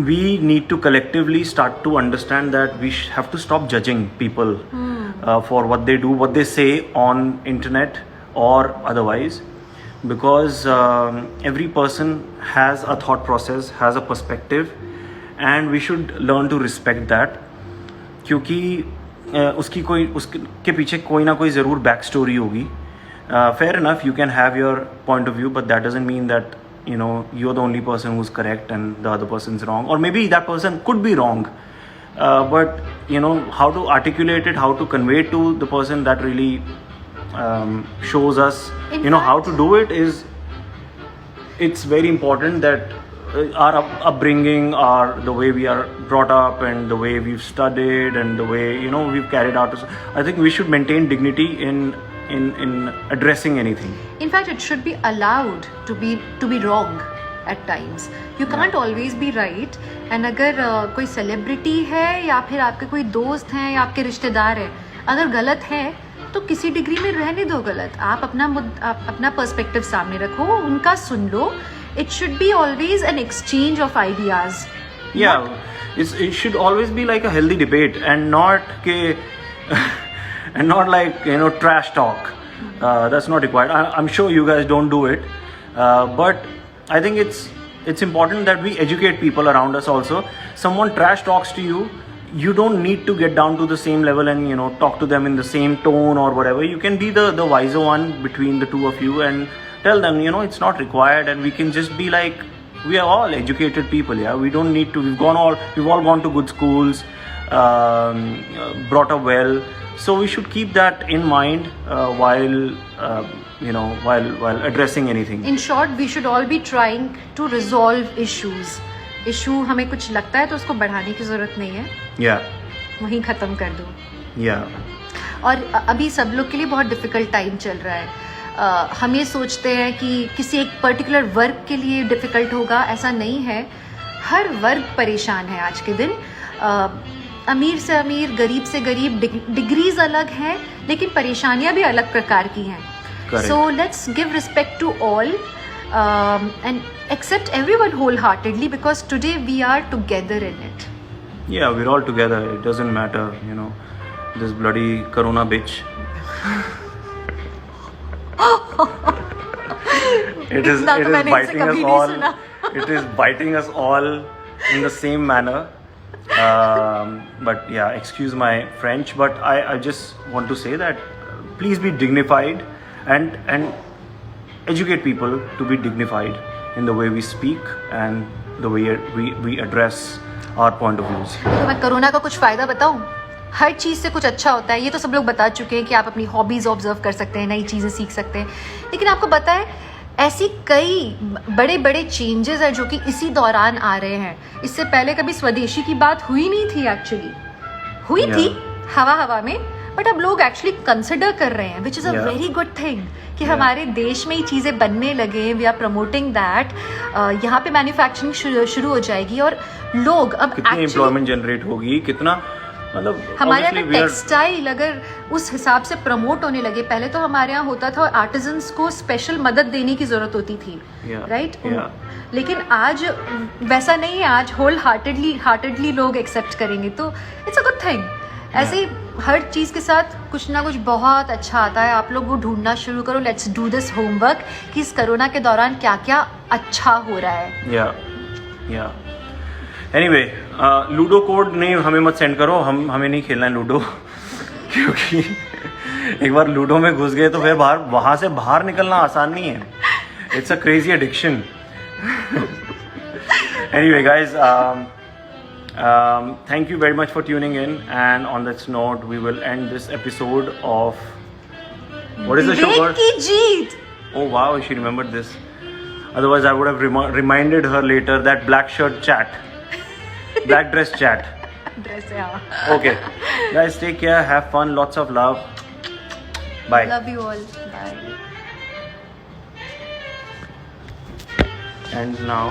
we need to collectively start to understand that we have to stop judging people for what they do, what they say on internet or otherwise, because every person has a thought process, has a perspective, and we should learn to respect that, क्योंकि उसके पीछे कोई ना कोई ज़रूर back story होगी। Fair enough, you can have your point of view, but that doesn't mean that you're the only person who's correct and the other person's wrong, or maybe that person could be wrong. but you know how to articulate it, how to convey it to the person that really shows us, In you know, how fact- to do it is, it's very important that our upbringing, or the way we are brought up, and the way we've studied, and the way, you know, we've carried out. I think we should maintain dignity in addressing anything. In fact, it should be allowed to be wrong at times. You can't always be right. And अगर कोई celebrity है या फिर आपके कोई दोस्त हैं या आपके रिश्तेदार हैं, अगर गलत है तो किसी डिग्री में रहने दो गलत. आप अपना पर्सपेक्टिव सामने रखो, उनका सुन लो. It should be always an exchange of ideas. Yeah, it should always be like a healthy debate, and not and not like, you know, trash talk. That's not required. I'm sure you guys don't do it, but I think it's important that we educate people around us also. Someone trash talks to you, you don't need to get down to the same level and, you know, talk to them in the same tone or whatever. You can be the wiser one between the two of you and tell them, you know, it's not required, and we can just be like, we are all educated people. Yeah, we don't need to. We've all gone to good schools, brought up well. So we should keep that in mind while addressing anything. In short, we should all be trying to resolve issues. Issue हमें कुछ लगता है तो उसको बढ़ाने की जरूरत नहीं है. Yeah. वहीं खत्म कर दो. Yeah. और अभी सब लोग के लिए बहुत डिफिकल्ट टाइम चल रहा है. हम ये सोचते हैं कि किसी एक पर्टिकुलर वर्ग के लिए डिफ़िकल्ट होगा, ऐसा नहीं है. हर वर्ग परेशान है आज के दिन. अमीर से अमीर, गरीब से गरीब, डिग्रीज अलग हैं, लेकिन परेशानियां भी अलग प्रकार की हैं. So let's give respect to all and accept everyone wholeheartedly, because today we are together in it. Yeah, we're all together. It doesn't matter, you know, this bloody corona bitch. It is biting us all. It is biting us all in the same manner. But yeah, excuse my French, but I just want to say that please be dignified and educate people to be dignified in the way we speak and the way we address our point of views. तो मैं corona का कुछ फ़ायदा बताऊं? हर चीज़ से कुछ अच्छा होता है. ये तो सब लोग बता चुके हैं कि आप अपनी हॉबीज़ ऑब्जर्व कर सकते हैं, नई चीज़ें सीख सकते हैं. लेकिन आपको पता है, ऐसी कई बड़े बड़े चेंजेस हैं जो कि इसी दौरान आ रहे हैं. इससे पहले कभी स्वदेशी की बात हुई नहीं थी. एक्चुअली हुई थी हवा में, बट अब लोग एक्चुअली कंसिडर कर रहे हैं, which is a very good thing कि हमारे देश में ही चीज़ें बनने लगे. We are promoting that. यहाँ पे मैन्युफैक्चरिंग शुरू हो जाएगी और लोग अब कितनी एम्प्लॉयमेंट जनरेट होगी, कितना, मतलब हमारे यहाँ टेक्सटाइल अगर उस हिसाब से प्रमोट होने लगे. पहले तो हमारे यहाँ होता था आर्टिजन्स को स्पेशल मदद देने की जरूरत होती थी, राइट? लेकिन आज वैसा नहीं है. आज होल हार्टेडली लोग एक्सेप्ट करेंगे, तो इट्स अ गुड थिंग. ऐसे ही हर चीज़ के साथ कुछ ना कुछ बहुत अच्छा आता है. आप लोग वो ढूंढना शुरू करो. लेट्स डू दिस होमवर्क कि इस कोरोना के दौरान क्या क्या अच्छा हो रहा है. या एनीवे, लूडो कोड नहीं हमें मत सेंड करो. हमें नहीं खेलना है लूडो. क्योंकि एक बार लूडो में घुस गए तो फिर वहां से बाहर निकलना आसान नहीं है. It's a crazy addiction. Anyway guys, thank you very much for tuning in, and on this note we will end this episode of, what is the show called? की जीत. Oh wow, she remembered this. Otherwise I would have reminded her later. That black shirt chat, black dress chat. Dress, yeah. Okay guys, take care, have fun, lots of love, bye. Love you all. Bye. And now